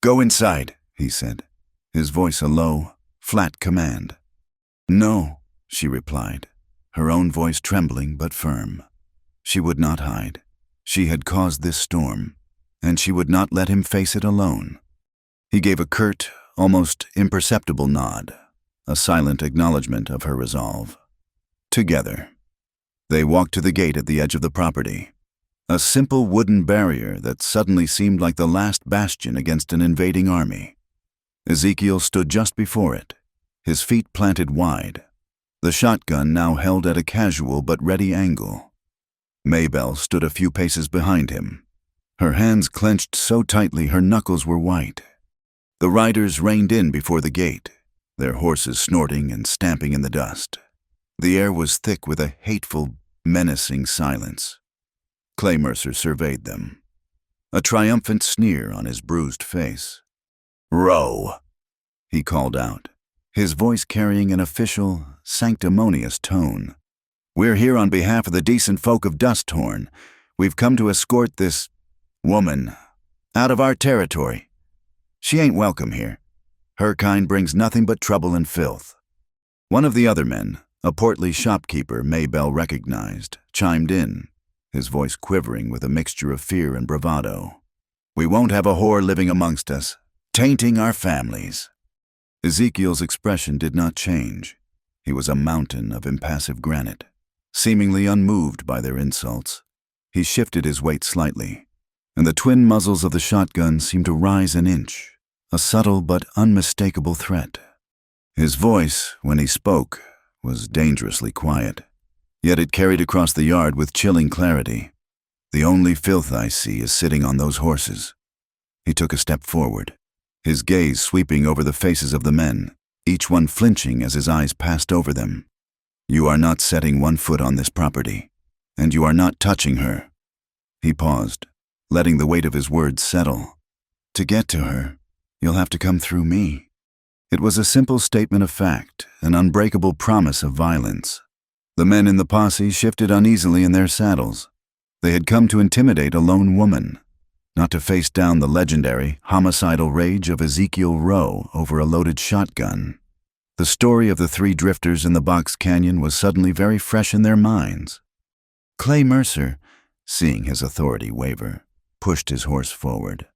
"Go inside," he said, his voice a low, flat command. "No," she replied, her own voice trembling but firm. She would not hide. She had caused this storm, and she would not let him face it alone. He gave a curt, almost imperceptible nod, a silent acknowledgement of her resolve. Together, they walked to the gate at the edge of the property, a simple wooden barrier that suddenly seemed like the last bastion against an invading army. Ezekiel stood just before it, his feet planted wide, the shotgun now held at a casual but ready angle. Maybelle stood a few paces behind him, her hands clenched so tightly her knuckles were white. The riders reined in before the gate, their horses snorting and stamping in the dust. The air was thick with a hateful, menacing silence. Clay Mercer surveyed them, a triumphant sneer on his bruised face. "Row," he called out, his voice carrying an official, sanctimonious tone. "We're here on behalf of the decent folk of Dusthorn. We've come to escort this woman out of our territory. She ain't welcome here. Her kind brings nothing but trouble and filth." One of the other men, a portly shopkeeper Maybelle recognized, chimed in, his voice quivering with a mixture of fear and bravado. "We won't have a whore living amongst us, tainting our families." Ezekiel's expression did not change. He was a mountain of impassive granite, seemingly unmoved by their insults. He shifted his weight slightly, and the twin muzzles of the shotgun seemed to rise an inch, a subtle but unmistakable threat. His voice, when he spoke, was dangerously quiet, yet it carried across the yard with chilling clarity. "The only filth I see is sitting on those horses." He took a step forward, his gaze sweeping over the faces of the men, each one flinching as his eyes passed over them. "You are not setting one foot on this property, and you are not touching her." He paused, letting the weight of his words settle. "To get to her, you'll have to come through me." It was a simple statement of fact, an unbreakable promise of violence. The men in the posse shifted uneasily in their saddles. They had come to intimidate a lone woman, not to face down the legendary, homicidal rage of Ezekiel Rowe over a loaded shotgun. The story of the three drifters in the box canyon was suddenly very fresh in their minds. Clay Mercer, seeing his authority waver, pushed his horse forward.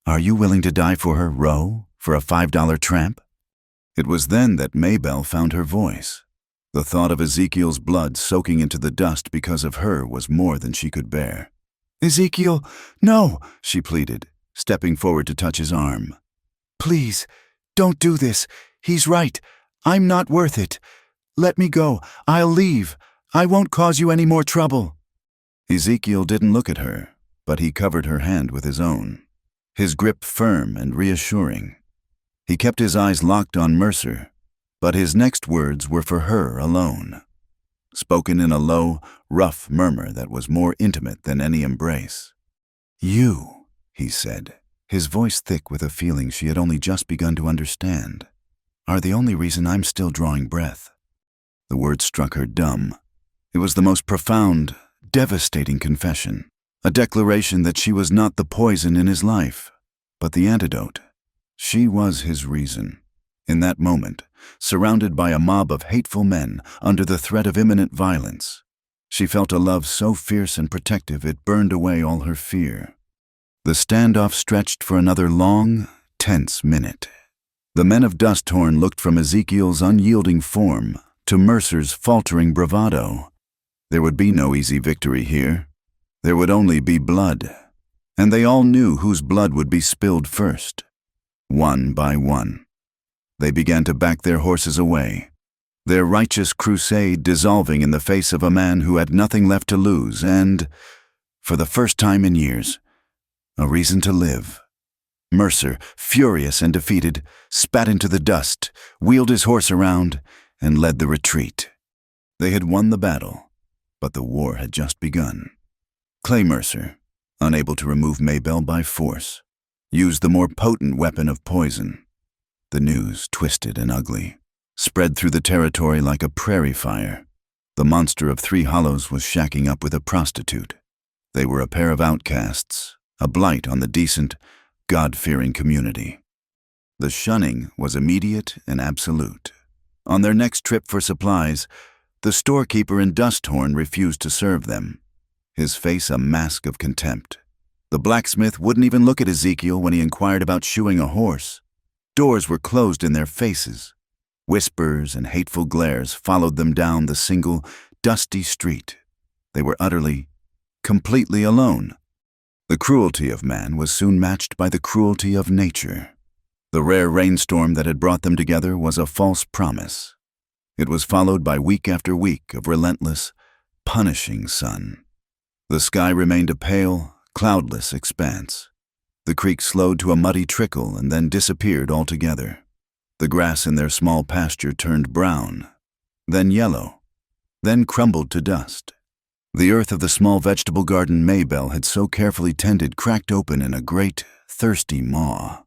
"Are you willing to die for her, Rowe, for a $5 tramp?" It was then that Maybelle found her voice. The thought of Ezekiel's blood soaking into the dust because of her was more than she could bear. "Ezekiel, no," she pleaded, stepping forward to touch his arm. "Please, don't do this. He's right. I'm not worth it. Let me go. I'll leave. I won't cause you any more trouble." Ezekiel didn't look at her, but he covered her hand with his own, his grip firm and reassuring. He kept his eyes locked on Mercer, but his next words were for her alone, spoken in a low, rough murmur that was more intimate than any embrace. "You," he said, his voice thick with a feeling she had only just begun to understand, "are the only reason I'm still drawing breath." The words struck her dumb. It was the most profound, devastating confession, a declaration that she was not the poison in his life, but the antidote. She was his reason. In that moment, surrounded by a mob of hateful men under the threat of imminent violence, she felt a love so fierce and protective it burned away all her fear. The standoff stretched for another long, tense minute. The men of Dusthorn looked from Ezekiel's unyielding form to Mercer's faltering bravado. There would be no easy victory here. There would only be blood, and they all knew whose blood would be spilled first. One by one, they began to back their horses away, their righteous crusade dissolving in the face of a man who had nothing left to lose and, for the first time in years, a reason to live. Mercer, furious and defeated, spat into the dust, wheeled his horse around, and led the retreat. They had won the battle, but the war had just begun. Clay Mercer, unable to remove Maybelle by force, used the more potent weapon of poison. The news, twisted and ugly, spread through the territory like a prairie fire. The monster of Three Hollows was shacking up with a prostitute. They were a pair of outcasts, a blight on the decent, God-fearing community. The shunning was immediate and absolute. On their next trip for supplies, the storekeeper in Dusthorn refused to serve them, his face a mask of contempt. The blacksmith wouldn't even look at Ezekiel when he inquired about shoeing a horse. Doors were closed in their faces. Whispers and hateful glares followed them down the single, dusty street. They were utterly, completely alone. The cruelty of man was soon matched by the cruelty of nature. The rare rainstorm that had brought them together was a false promise. It was followed by week after week of relentless, punishing sun. The sky remained a pale, cloudless expanse. The creek slowed to a muddy trickle and then disappeared altogether. The grass in their small pasture turned brown, then yellow, then crumbled to dust. The earth of the small vegetable garden Maybelle had so carefully tended cracked open in a great, thirsty maw.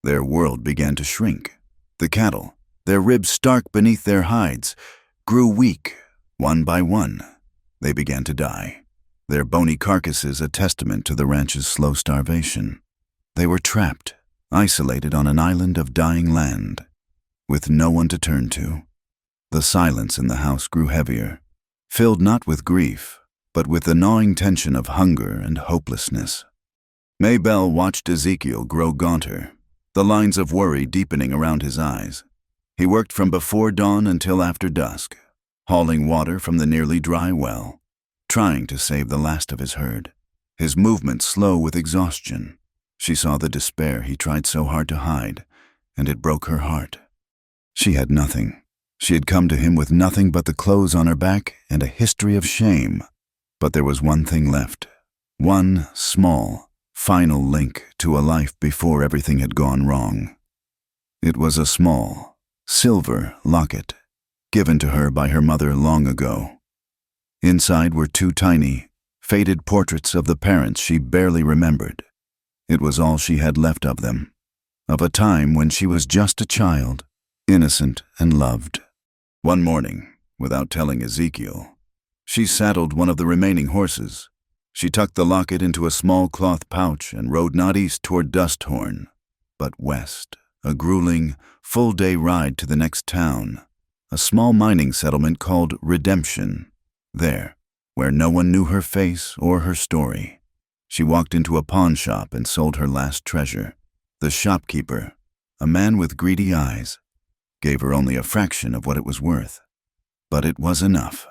Their world began to shrink. The cattle, their ribs stark beneath their hides, grew weak, one by one. They began to die, their bony carcasses a testament to the ranch's slow starvation. They were trapped, isolated on an island of dying land, with no one to turn to. The silence in the house grew heavier, filled not with grief, but with the gnawing tension of hunger and hopelessness. Maybelle watched Ezekiel grow gaunter, the lines of worry deepening around his eyes. He worked from before dawn until after dusk, hauling water from the nearly dry well, trying to save the last of his herd, his movements slow with exhaustion. She saw the despair he tried so hard to hide, and it broke her heart. She had nothing. She had come to him with nothing but the clothes on her back and a history of shame. But there was one thing left, one small, final link to a life before everything had gone wrong. It was a small, silver locket, given to her by her mother long ago. Inside were two tiny, faded portraits of the parents she barely remembered. It was all she had left of them, of a time when she was just a child, innocent and loved. One morning, without telling Ezekiel, she saddled one of the remaining horses, She tucked the locket into a small cloth pouch and rode not east toward Dusthorn, but west, a grueling, full-day ride to the next town, a small mining settlement called Redemption. There, where no one knew her face or her story, she walked into a pawn shop and sold her last treasure. The shopkeeper, a man with greedy eyes, gave her only a fraction of what it was worth, but it was enough.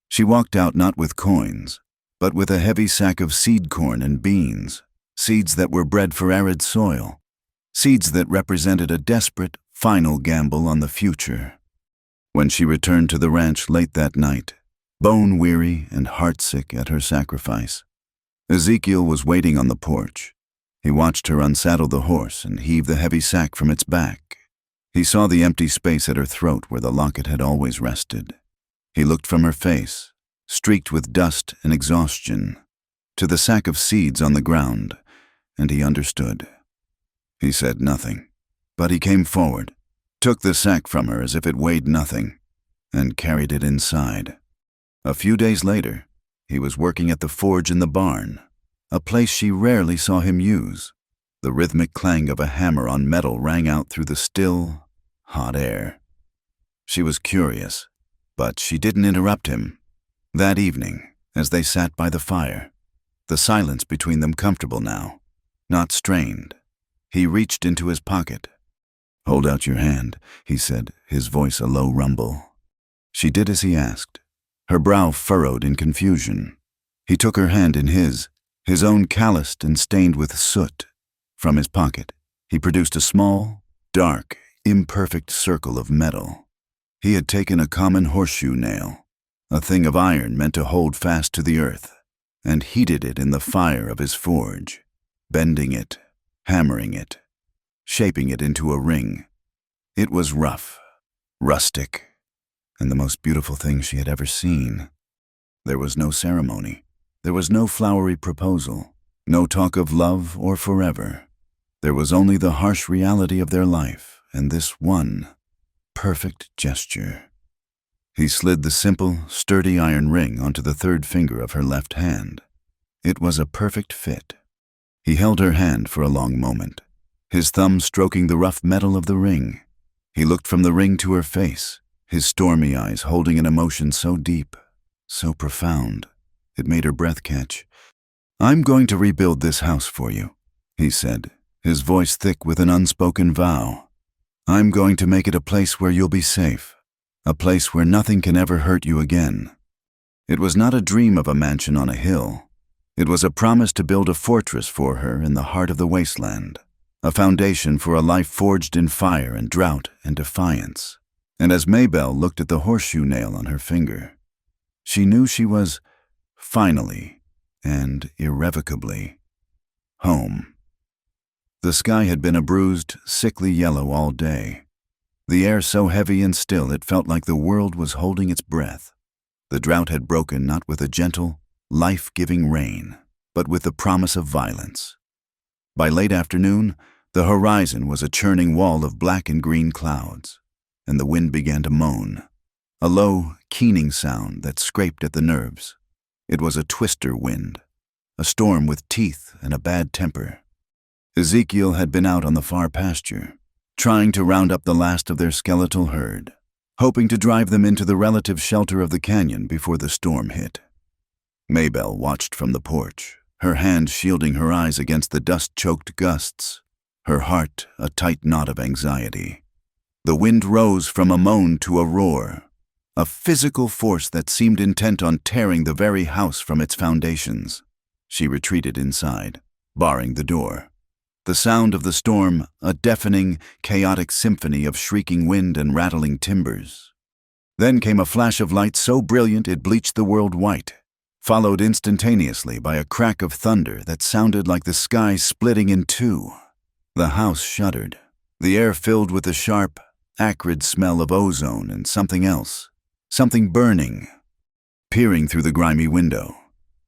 She walked out not with coins, but with a heavy sack of seed corn and beans, seeds that were bred for arid soil, seeds that represented a desperate, final gamble on the future. When she returned to the ranch late that night, bone-weary and heartsick at her sacrifice, Ezekiel was waiting on the porch. He watched her unsaddle the horse and heave the heavy sack from its back. He saw the empty space at her throat where the locket had always rested. He looked from her face, streaked with dust and exhaustion, to the sack of seeds on the ground, and he understood. He said nothing, but he came forward, took the sack from her as if it weighed nothing, and carried it inside. A few days later, he was working at the forge in the barn, a place she rarely saw him use. The rhythmic clang of a hammer on metal rang out through the still, hot air. She was curious, but she didn't interrupt him. That evening, as they sat by the fire, the silence between them comfortable now, not strained, he reached into his pocket. "Hold out your hand," he said, his voice a low rumble. She did as he asked, her brow furrowed in confusion. He took her hand in his own calloused and stained with soot. From his pocket, he produced a small, dark, imperfect circle of metal. He had taken a common horseshoe nail, a thing of iron meant to hold fast to the earth, and heated it in the fire of his forge, bending it, hammering it, shaping it into a ring. It was rough, rustic, and the most beautiful thing she had ever seen. There was no ceremony. There was no flowery proposal, no talk of love or forever. There was only the harsh reality of their life and this one perfect gesture. He slid the simple, sturdy iron ring onto the third finger of her left hand. It was a perfect fit. He held her hand for a long moment, his thumb stroking the rough metal of the ring. He looked from the ring to her face, his stormy eyes holding an emotion so deep, so profound, it made her breath catch. "I'm going to rebuild this house for you," he said, his voice thick with an unspoken vow. "I'm going to make it a place where you'll be safe, a place where nothing can ever hurt you again." It was not a dream of a mansion on a hill. It was a promise to build a fortress for her in the heart of the wasteland, a foundation for a life forged in fire and drought and defiance. And as Maybelle looked at the horseshoe nail on her finger, she knew she was, finally and irrevocably, home. The sky had been a bruised, sickly yellow all day, the air so heavy and still it felt like the world was holding its breath. The drought had broken not with a gentle, life-giving rain, but with the promise of violence. By late afternoon, the horizon was a churning wall of black and green clouds, and the wind began to moan, a low, keening sound that scraped at the nerves. It was a twister wind, a storm with teeth and a bad temper. Ezekiel had been out on the far pasture, trying to round up the last of their skeletal herd, hoping to drive them into the relative shelter of the canyon before the storm hit. Maybelle watched from the porch, her hand shielding her eyes against the dust-choked gusts, her heart a tight knot of anxiety. The wind rose from a moan to a roar, a physical force that seemed intent on tearing the very house from its foundations. She retreated inside, barring the door. The sound of the storm, a deafening, chaotic symphony of shrieking wind and rattling timbers. Then came a flash of light so brilliant it bleached the world white, followed instantaneously by a crack of thunder that sounded like the sky splitting in two. The house shuddered, the air filled with the sharp, acrid smell of ozone and something else, something burning. Peering through the grimy window,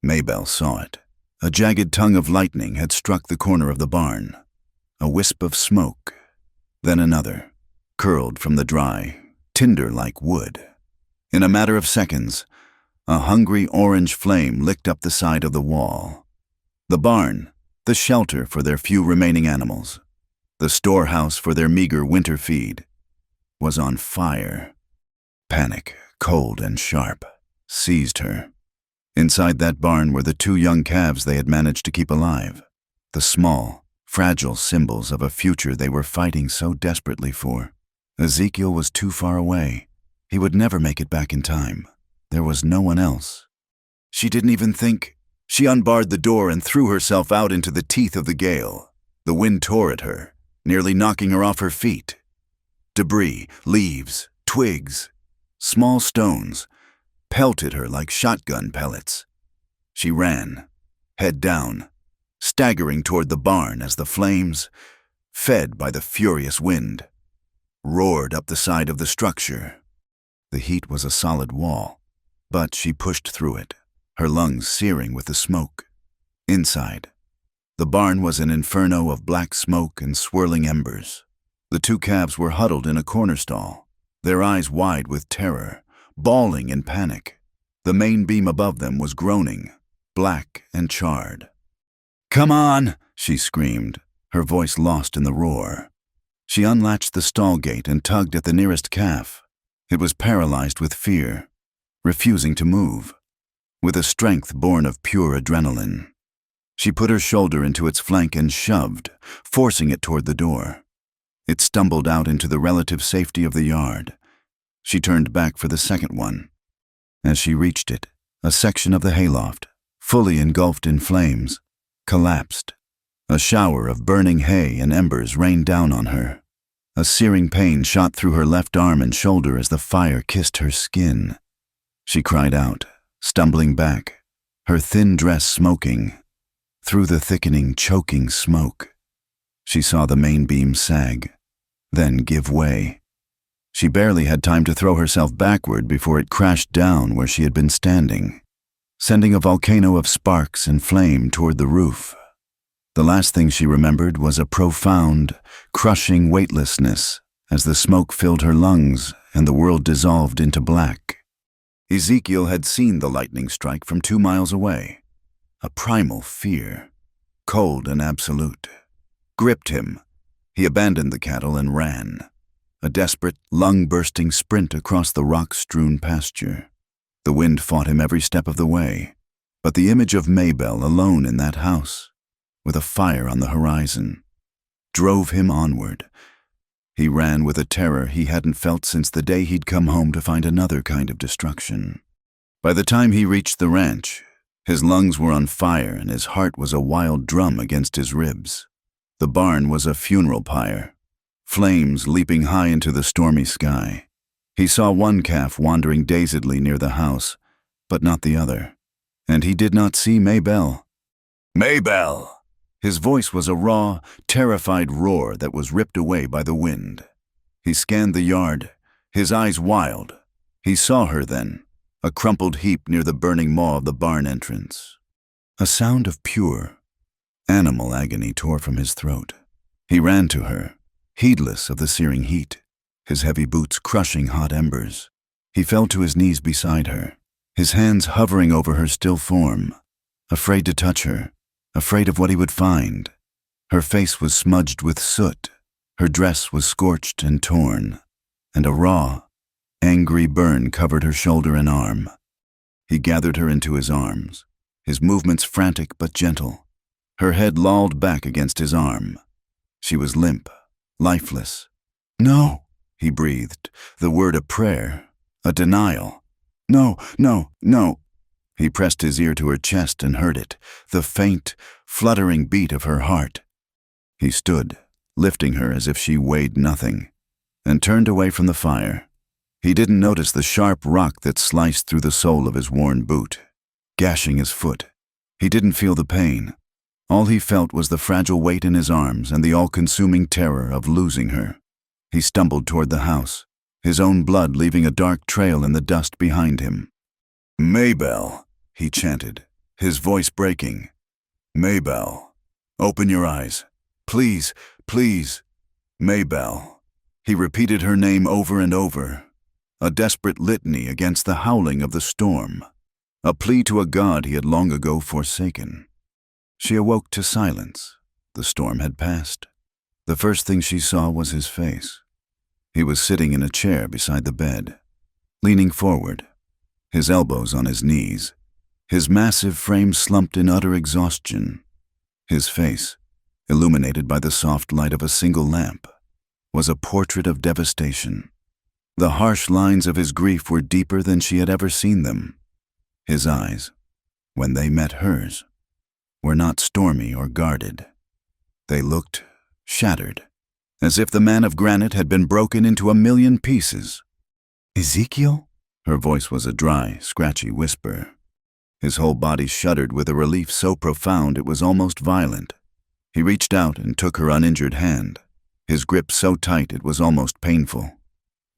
Maybelle saw it. A jagged tongue of lightning had struck the corner of the barn. A wisp of smoke, then another, curled from the dry, tinder-like wood. In a matter of seconds, A hungry orange flame licked up the side of the wall. The barn, the shelter for their few remaining animals, the storehouse for their meager winter feed, was on fire. Panic, cold and sharp, seized her. Inside that barn were the 2 young calves they had managed to keep alive, the small, fragile symbols of a future they were fighting so desperately for. Ezekiel was too far away. He would never make it back in time. There was no one else. She didn't even think. She unbarred the door and threw herself out into the teeth of the gale. The wind tore at her, nearly knocking her off her feet. Debris, leaves, twigs, small stones, pelted her like shotgun pellets. She ran, head down, staggering toward the barn as the flames, fed by the furious wind, roared up the side of the structure. The heat was a solid wall, but she pushed through it, her lungs searing with the smoke. Inside, the barn was an inferno of black smoke and swirling embers. The 2 calves were huddled in a corner stall, their eyes wide with terror, bawling in panic. The main beam above them was groaning, black and charred. "Come on!" she screamed, her voice lost in the roar. She unlatched the stall gate and tugged at the nearest calf. It was paralyzed with fear, refusing to move, with a strength born of pure adrenaline. She put her shoulder into its flank and shoved, forcing it toward the door. It stumbled out into the relative safety of the yard. She turned back for the second one. As she reached it, a section of the hayloft, fully engulfed in flames, collapsed. A shower of burning hay and embers rained down on her. A searing pain shot through her left arm and shoulder as the fire kissed her skin. She cried out, stumbling back, her thin dress smoking. Through the thickening, choking smoke, she saw the main beam sag, then give way. She barely had time to throw herself backward before it crashed down where she had been standing, sending a volcano of sparks and flame toward the roof. The last thing she remembered was a profound, crushing weightlessness as the smoke filled her lungs and the world dissolved into black. Ezekiel had seen the lightning strike from 2 miles away. A primal fear, cold and absolute, gripped him. He abandoned the cattle and ran, a desperate, lung-bursting sprint across the rock-strewn pasture. The wind fought him every step of the way, but the image of Maybelle alone in that house, with a fire on the horizon, drove him onward. He ran with a terror he hadn't felt since the day he'd come home to find another kind of destruction. By the time he reached the ranch, his lungs were on fire and his heart was a wild drum against his ribs. The barn was a funeral pyre, flames leaping high into the stormy sky. He saw one calf wandering dazedly near the house, but not the other. And he did not see Maybelle. "Maybelle!" His voice was a raw, terrified roar that was ripped away by the wind. He scanned the yard, his eyes wild. He saw her then, a crumpled heap near the burning maw of the barn entrance. A sound of pure, animal agony tore from his throat. He ran to her, heedless of the searing heat, his heavy boots crushing hot embers. He fell to his knees beside her, his hands hovering over her still form, afraid to touch her, afraid of what he would find. Her face was smudged with soot, her dress was scorched and torn, and a raw, angry burn covered her shoulder and arm. He gathered her into his arms, his movements frantic but gentle. Her head lolled back against his arm. She was limp, lifeless. "No," he breathed, the word a prayer, a denial. "No, no, no." He pressed his ear to her chest and heard it, the faint, fluttering beat of her heart. He stood, lifting her as if she weighed nothing, and turned away from the fire. He didn't notice the sharp rock that sliced through the sole of his worn boot, gashing his foot. He didn't feel the pain. All he felt was the fragile weight in his arms and the all-consuming terror of losing her. He stumbled toward the house, his own blood leaving a dark trail in the dust behind him. "Maybelle," he chanted, his voice breaking. "Maybelle, open your eyes. Please, please. Maybelle." He repeated her name over and over, a desperate litany against the howling of the storm. a plea to a god he had long ago forsaken. She awoke to silence. The storm had passed. The first thing she saw was his face. He was sitting in a chair beside the bed, leaning forward, his elbows on his knees, his massive frame slumped in utter exhaustion. His face, illuminated by the soft light of a single lamp, was a portrait of devastation. The harsh lines of his grief were deeper than she had ever seen them. His eyes, when they met hers, were not stormy or guarded. They looked shattered, as if the man of granite had been broken into a million pieces. "Ezekiel?" Her voice was a dry, scratchy whisper. His whole body shuddered with a relief so profound it was almost violent. He reached out and took her uninjured hand, his grip so tight it was almost painful.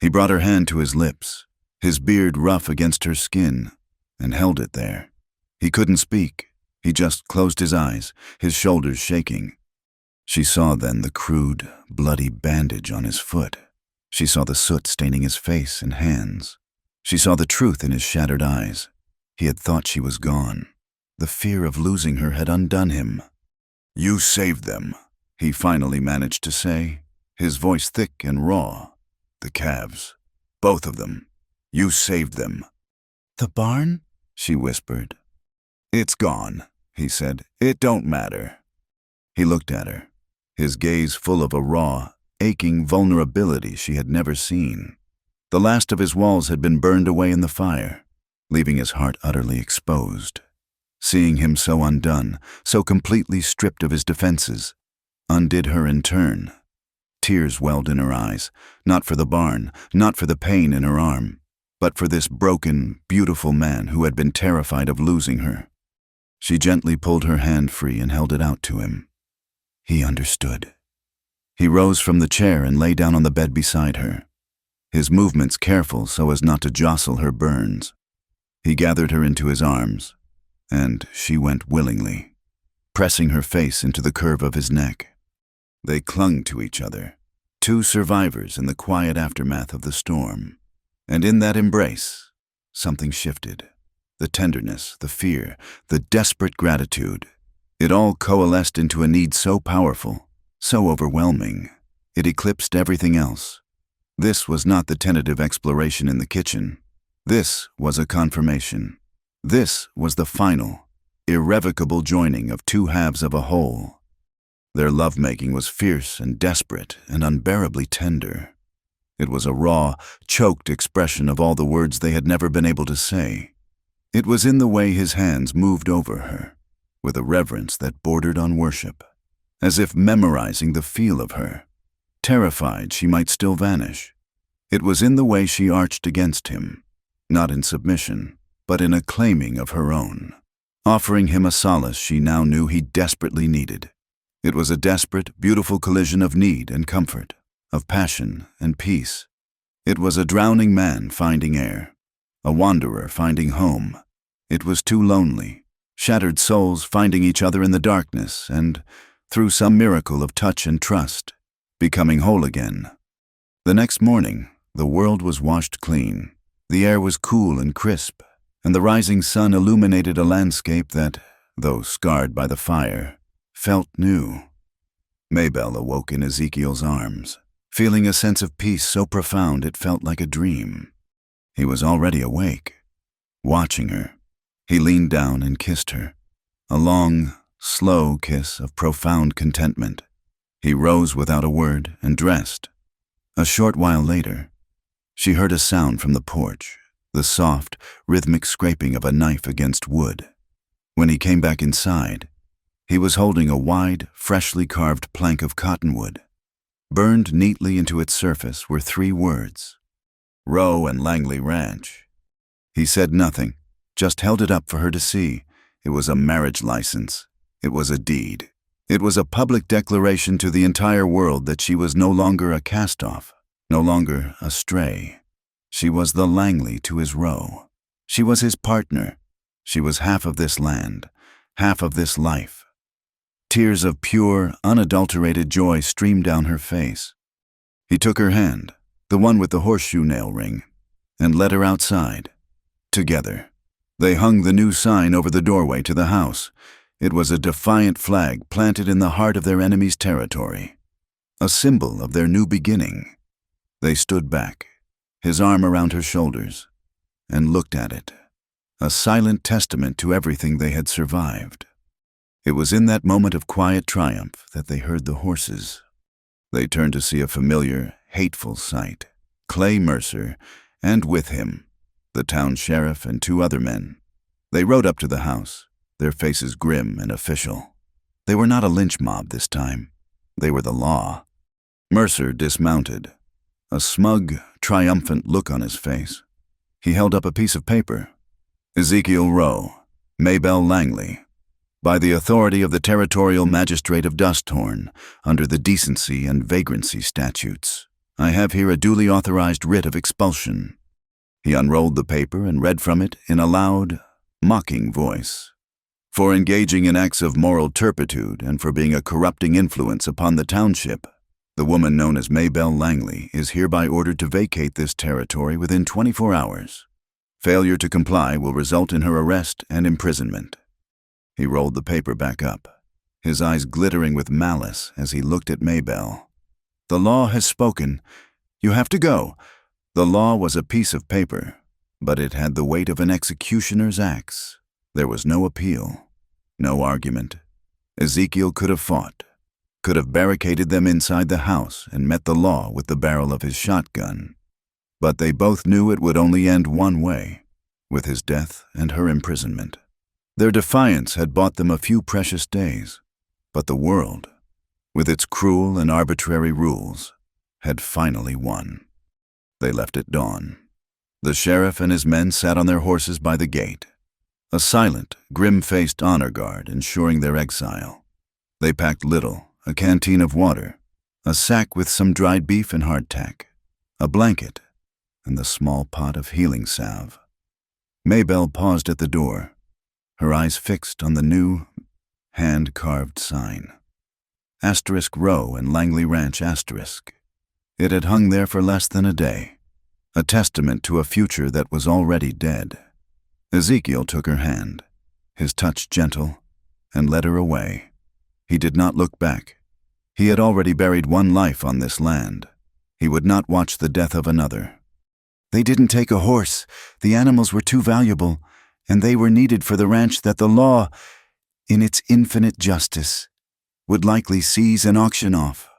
He brought her hand to his lips, his beard rough against her skin, and held it there. He couldn't speak. He just closed his eyes, his shoulders shaking. She saw then the crude, bloody bandage on his foot. She saw the soot staining his face and hands. She saw the truth in his shattered eyes. He had thought she was gone. The fear of losing her had undone him. "You saved them," he finally managed to say, his voice thick and raw. "The calves. Both of them. You saved them." "The barn?" she whispered. "It's gone," he said. "It don't matter." He looked at her, his gaze full of a raw, aching vulnerability she had never seen. The last of his walls had been burned away in the fire, leaving his heart utterly exposed. Seeing him so undone, so completely stripped of his defenses, undid her in turn. Tears welled in her eyes, not for the barn, not for the pain in her arm, but for this broken, beautiful man who had been terrified of losing her. She gently pulled her hand free and held it out to him. He understood. He rose from the chair and lay down on the bed beside her, his movements careful so as not to jostle her burns. He gathered her into his arms, and she went willingly, pressing her face into the curve of his neck. They clung to each other, two survivors in the quiet aftermath of the storm. And in that embrace, something shifted. The tenderness, the fear, the desperate gratitude. It all coalesced into a need so powerful, so overwhelming. It eclipsed everything else. This was not the tentative exploration in the kitchen. This was a confirmation. This was the final, irrevocable joining of two halves of a whole. Their lovemaking was fierce and desperate and unbearably tender. It was a raw, choked expression of all the words they had never been able to say. It was in the way his hands moved over her, with a reverence that bordered on worship, as if memorizing the feel of her, terrified she might still vanish. It was in the way she arched against him, not in submission, but in a claiming of her own, offering him a solace she now knew he desperately needed. It was a desperate, beautiful collision of need and comfort, of passion and peace. It was a drowning man finding air, a wanderer finding home. It was two lonely, shattered souls finding each other in the darkness and, through some miracle of touch and trust, becoming whole again. The next morning, the world was washed clean. The air was cool and crisp, and the rising sun illuminated a landscape that, though scarred by the fire, felt new. Maybelle awoke in Ezekiel's arms, feeling a sense of peace so profound it felt like a dream. He was already awake, watching her. He leaned down and kissed her, a long, slow kiss of profound contentment. He rose without a word and dressed. A short while later, she heard a sound from the porch, the soft, rhythmic scraping of a knife against wood. When he came back inside, he was holding a wide, freshly carved plank of cottonwood. Burned neatly into its surface were 3 words: Rowe and Langley Ranch. He said nothing, just held it up for her to see. It was a marriage license. It was a deed. It was a public declaration to the entire world that she was no longer a cast-off, no longer a stray. She was the Langley to his Rowe. She was his partner. She was half of this land, half of this life. Tears of pure, unadulterated joy streamed down her face. He took her hand, the one with the horseshoe nail ring, and led her outside. Together, They hung the new sign over the doorway to the house. It was a defiant flag planted in the heart of their enemy's territory, a symbol of their new beginning. They stood back, his arm around her shoulders, and looked at it, a silent testament to everything they had survived. It was in that moment of quiet triumph that they heard the horses. They turned to see a familiar, hateful sight. Clay Mercer, and with him, the town sheriff and 2 other men. They rode up to the house, their faces grim and official. They were not a lynch mob this time. They were the law. Mercer dismounted, a smug, triumphant look on his face. He held up a piece of paper. Ezekiel Rowe, Maybelle Langley. By the authority of the Territorial Magistrate of Dusthorn, under the Decency and Vagrancy Statutes, I have here a duly authorized writ of expulsion. He unrolled the paper and read from it in a loud, mocking voice. For engaging in acts of moral turpitude and for being a corrupting influence upon the township, the woman known as Maybelle Langley is hereby ordered to vacate this territory within 24 hours. Failure to comply will result in her arrest and imprisonment. He rolled the paper back up, his eyes glittering with malice as he looked at Maybelle. The law has spoken. You have to go. The law was a piece of paper, but it had the weight of an executioner's axe. There was no appeal, no argument. Ezekiel could have fought, could have barricaded them inside the house and met the law with the barrel of his shotgun. But they both knew it would only end one way, with his death and her imprisonment. Their defiance had bought them a few precious days, but the world, with its cruel and arbitrary rules, had finally won. They left at dawn. The sheriff and his men sat on their horses by the gate, a silent, grim-faced honor guard ensuring their exile. They packed little, a canteen of water, a sack with some dried beef and hardtack, a blanket, and the small pot of healing salve. Maybelle paused at the door, her eyes fixed on the new, hand-carved sign. Asterisk Row and Langley Ranch asterisk. It had hung there for less than a day, a testament to a future that was already dead. Ezekiel took her hand, his touch gentle, and led her away. He did not look back. He had already buried one life on this land. He would not watch the death of another. They didn't take a horse. The animals were too valuable, and they were needed for the ranch that the law, in its infinite justice, would likely seize and auction off.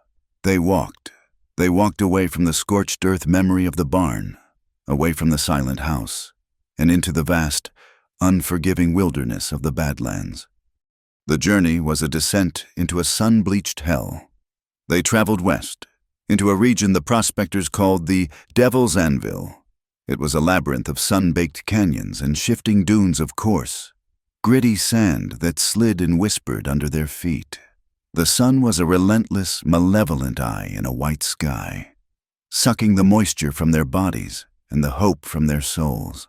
They walked away from the scorched earth memory of the barn, away from the silent house, and into the vast, unforgiving wilderness of the Badlands. The journey was a descent into a sun-bleached hell. They traveled west, into a region the prospectors called the Devil's Anvil. It was a labyrinth of sun-baked canyons and shifting dunes of coarse, gritty sand that slid and whispered under their feet. The sun was a relentless, malevolent eye in a white sky, sucking the moisture from their bodies and the hope from their souls.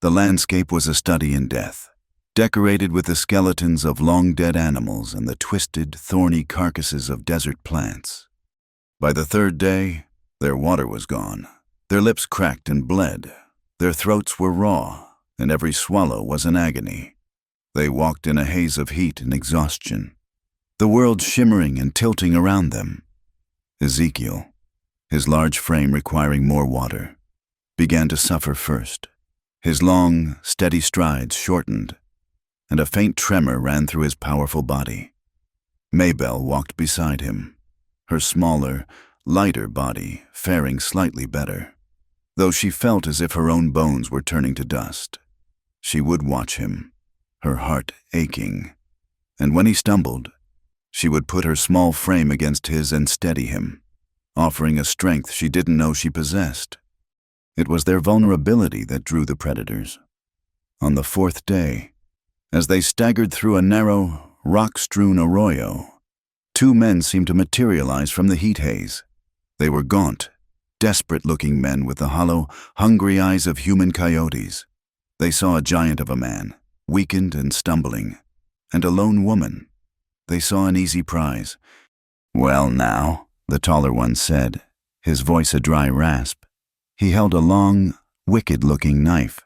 The landscape was a study in death, decorated with the skeletons of long-dead animals and the twisted, thorny carcasses of desert plants. By the 3rd day, their water was gone. Their lips cracked and bled. Their throats were raw, and every swallow was an agony. They walked in a haze of heat and exhaustion, the world shimmering and tilting around them. Ezekiel, his large frame requiring more water, began to suffer first. His long, steady strides shortened, and a faint tremor ran through his powerful body. Maybelle walked beside him, her smaller, lighter body faring slightly better, though she felt as if her own bones were turning to dust. She would watch him, her heart aching, and when he stumbled, she would put her small frame against his and steady him, offering a strength she didn't know she possessed. It was their vulnerability that drew the predators. On the 4th day, as they staggered through a narrow, rock-strewn arroyo, 2 men seemed to materialize from the heat haze. They were gaunt, desperate-looking men with the hollow, hungry eyes of human coyotes. They saw a giant of a man, weakened and stumbling, and a lone woman. They saw an easy prize. "Well now," the taller one said, his voice a dry rasp. He held a long, wicked-looking knife.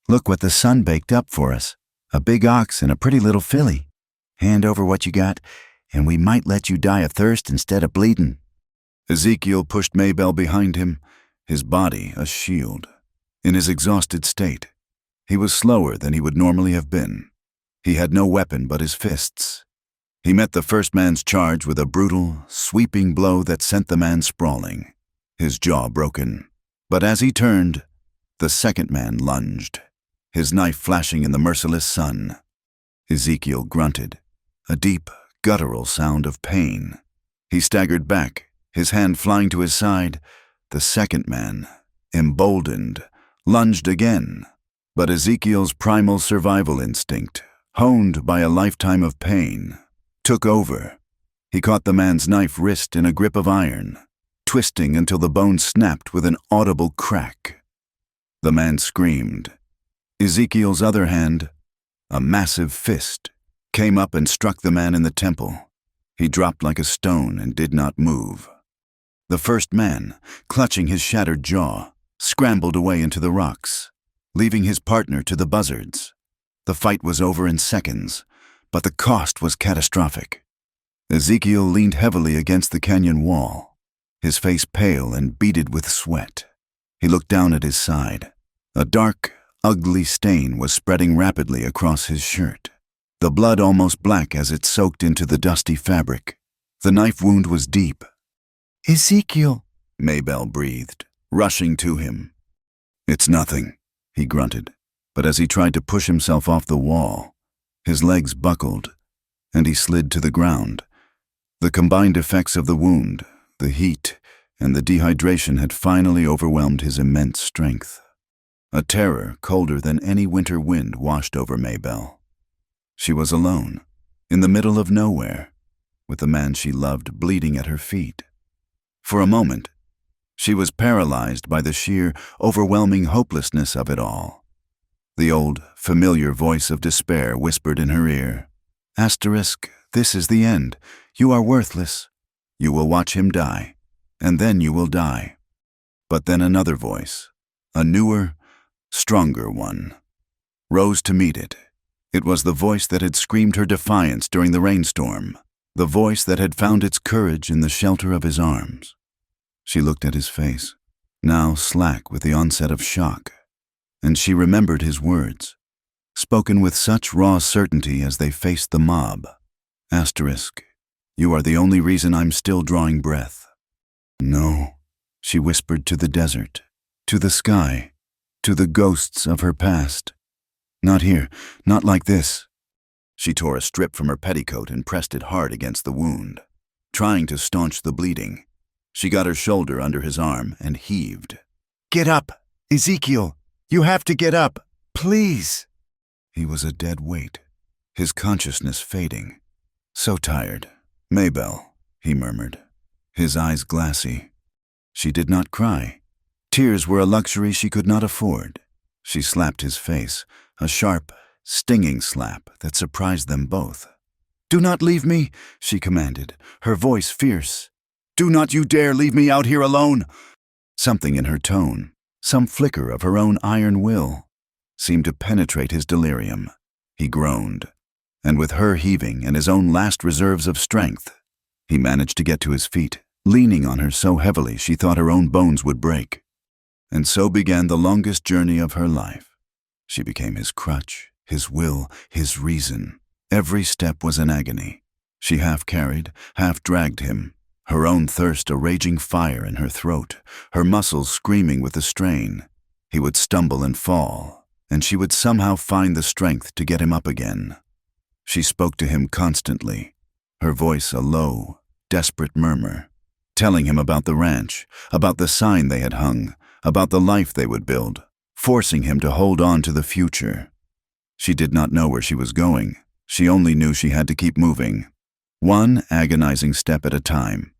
Look what the sun baked up for us. A big ox and a pretty little filly. Hand over what you got, and we might let you die of thirst instead of bleeding." Ezekiel pushed Maybelle behind him, his body a shield. In his exhausted state, he was slower than he would normally have been. He had no weapon but his fists. He met the first man's charge with a brutal, sweeping blow that sent the man sprawling, his jaw broken. But as he turned, the second man lunged, his knife flashing in the merciless sun. Ezekiel grunted, a deep, guttural sound of pain. He staggered back, his hand flying to his side. The second man, emboldened, lunged again. But Ezekiel's primal survival instinct, honed by a lifetime of pain, took over. He caught the man's knife wrist in a grip of iron, twisting until the bone snapped with an audible crack. The man screamed. Ezekiel's other hand, a massive fist, came up and struck the man in the temple. He dropped like a stone and did not move. The first man, clutching his shattered jaw, scrambled away into the rocks, leaving his partner to the buzzards. The fight was over in seconds, but the cost was catastrophic. Ezekiel leaned heavily against the canyon wall, his face pale and beaded with sweat. He looked down at his side. A dark, ugly stain was spreading rapidly across his shirt, the blood almost black as it soaked into the dusty fabric. The knife wound was deep. "Ezekiel," Maybelle breathed, rushing to him. "It's nothing," he grunted, but as he tried to push himself off the wall, his legs buckled, and he slid to the ground. The combined effects of the wound, the heat, and the dehydration had finally overwhelmed his immense strength. A terror colder than any winter wind washed over Maybelle. She was alone, in the middle of nowhere, with the man she loved bleeding at her feet. For a moment, she was paralyzed by the sheer, overwhelming hopelessness of it all. The old, familiar voice of despair whispered in her ear, "This is the end. You are worthless. You will watch him die, and then you will die." But then another voice, a newer, stronger one, rose to meet it. It was the voice that had screamed her defiance during the rainstorm, the voice that had found its courage in the shelter of his arms. She looked at his face, now slack with the onset of shock, and she remembered his words, spoken with such raw certainty as they faced the mob. "You are the only reason I'm still drawing breath." "No," she whispered to the desert, to the sky, to the ghosts of her past. "Not here, not like this." She tore a strip from her petticoat and pressed it hard against the wound, trying to staunch the bleeding. She got her shoulder under his arm and heaved. "Get up, Ezekiel! You have to get up, please!" He was a dead weight, his consciousness fading. "So tired. Maybelle," he murmured, his eyes glassy. She did not cry. Tears were a luxury she could not afford. She slapped his face, a sharp, stinging slap that surprised them both. "Do not leave me," she commanded, her voice fierce. "Do not you dare leave me out here alone!" Something in her tone, some flicker of her own iron will, seemed to penetrate his delirium. He groaned, and with her heaving and his own last reserves of strength, he managed to get to his feet, leaning on her so heavily she thought her own bones would break. And so began the longest journey of her life. She became his crutch, his will, his reason. Every step was an agony. She half carried, half dragged him, her own thirst a raging fire in her throat, her muscles screaming with the strain. He would stumble and fall, and she would somehow find the strength to get him up again. She spoke to him constantly, her voice a low, desperate murmur, telling him about the ranch, about the sign they had hung, about the life they would build, forcing him to hold on to the future. She did not know where she was going. She only knew she had to keep moving, one agonizing step at a time.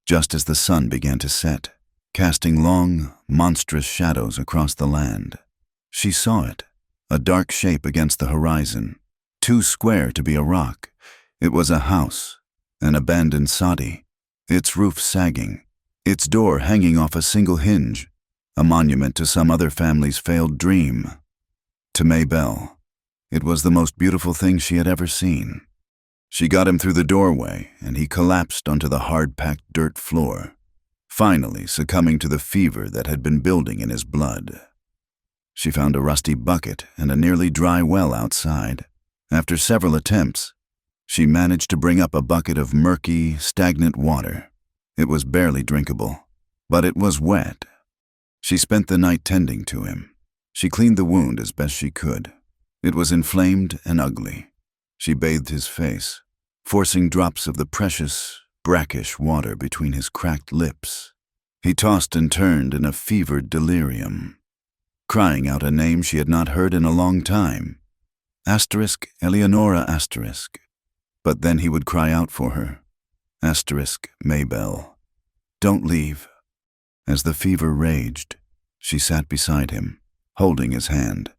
Just as the sun began to set, casting long, monstrous shadows across the land, she saw it, a dark shape against the horizon, too square to be a rock. It was a house, an abandoned soddy, its roof sagging, its door hanging off a single hinge, a monument to some other family's failed dream. To Maybelle, it was the most beautiful thing she had ever seen. She got him through the doorway, and he collapsed onto the hard-packed dirt floor, finally succumbing to the fever that had been building in his blood. She found a rusty bucket and a nearly dry well outside. After several attempts, she managed to bring up a bucket of murky, stagnant water. It was barely drinkable, but it was wet. She spent the night tending to him. She cleaned the wound as best she could. It was inflamed and ugly. She bathed his face, forcing drops of the precious, brackish water between his cracked lips. He tossed and turned in a fevered delirium, crying out a name she had not heard in a long time. Eleonora *. But then he would cry out for her. Maybelle. Don't leave. As the fever raged, she sat beside him, holding his hand.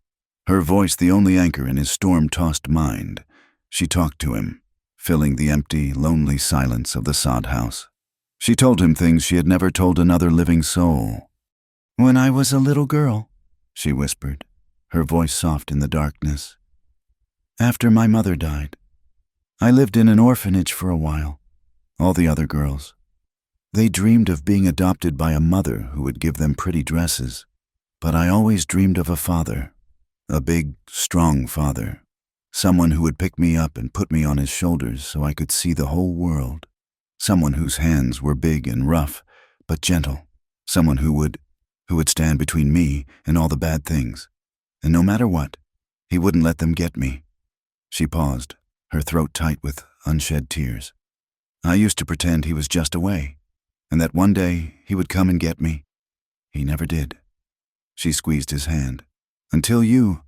Her voice the only anchor in his storm-tossed mind. She talked to him, filling the empty, lonely silence of the sod house. She told him things she had never told another living soul. "When I was a little girl," she whispered, her voice soft in the darkness. "After my mother died, I lived in an orphanage for a while. All the other girls, they dreamed of being adopted by a mother who would give them pretty dresses. But I always dreamed of a father, a big, strong father, someone who would pick me up and put me on his shoulders so I could see the whole world. Someone whose hands were big and rough, but gentle. Someone who would stand between me and all the bad things. And no matter what, he wouldn't let them get me." She paused, her throat tight with unshed tears. "I used to pretend he was just away, and that one day he would come and get me. He never did." She squeezed his hand. "Until you."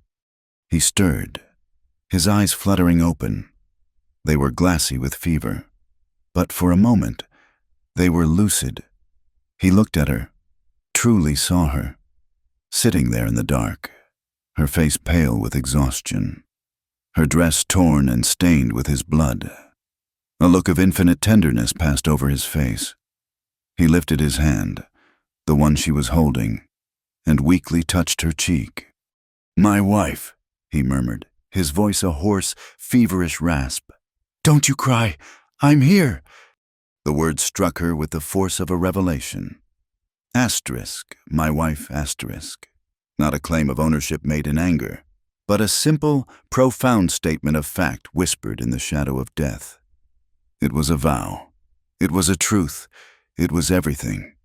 He stirred, his eyes fluttering open. They were glassy with fever, but for a moment, they were lucid. He looked at her, truly saw her, sitting there in the dark, her face pale with exhaustion, her dress torn and stained with his blood. A look of infinite tenderness passed over his face. He lifted his hand, the one she was holding, and weakly touched her cheek. "My wife," he murmured, his voice a hoarse, feverish rasp. "Don't you cry. I'm here." The words struck her with the force of a revelation. My wife, Not a claim of ownership made in anger, but a simple, profound statement of fact whispered in the shadow of death. It was a vow. It was a truth. It was everything.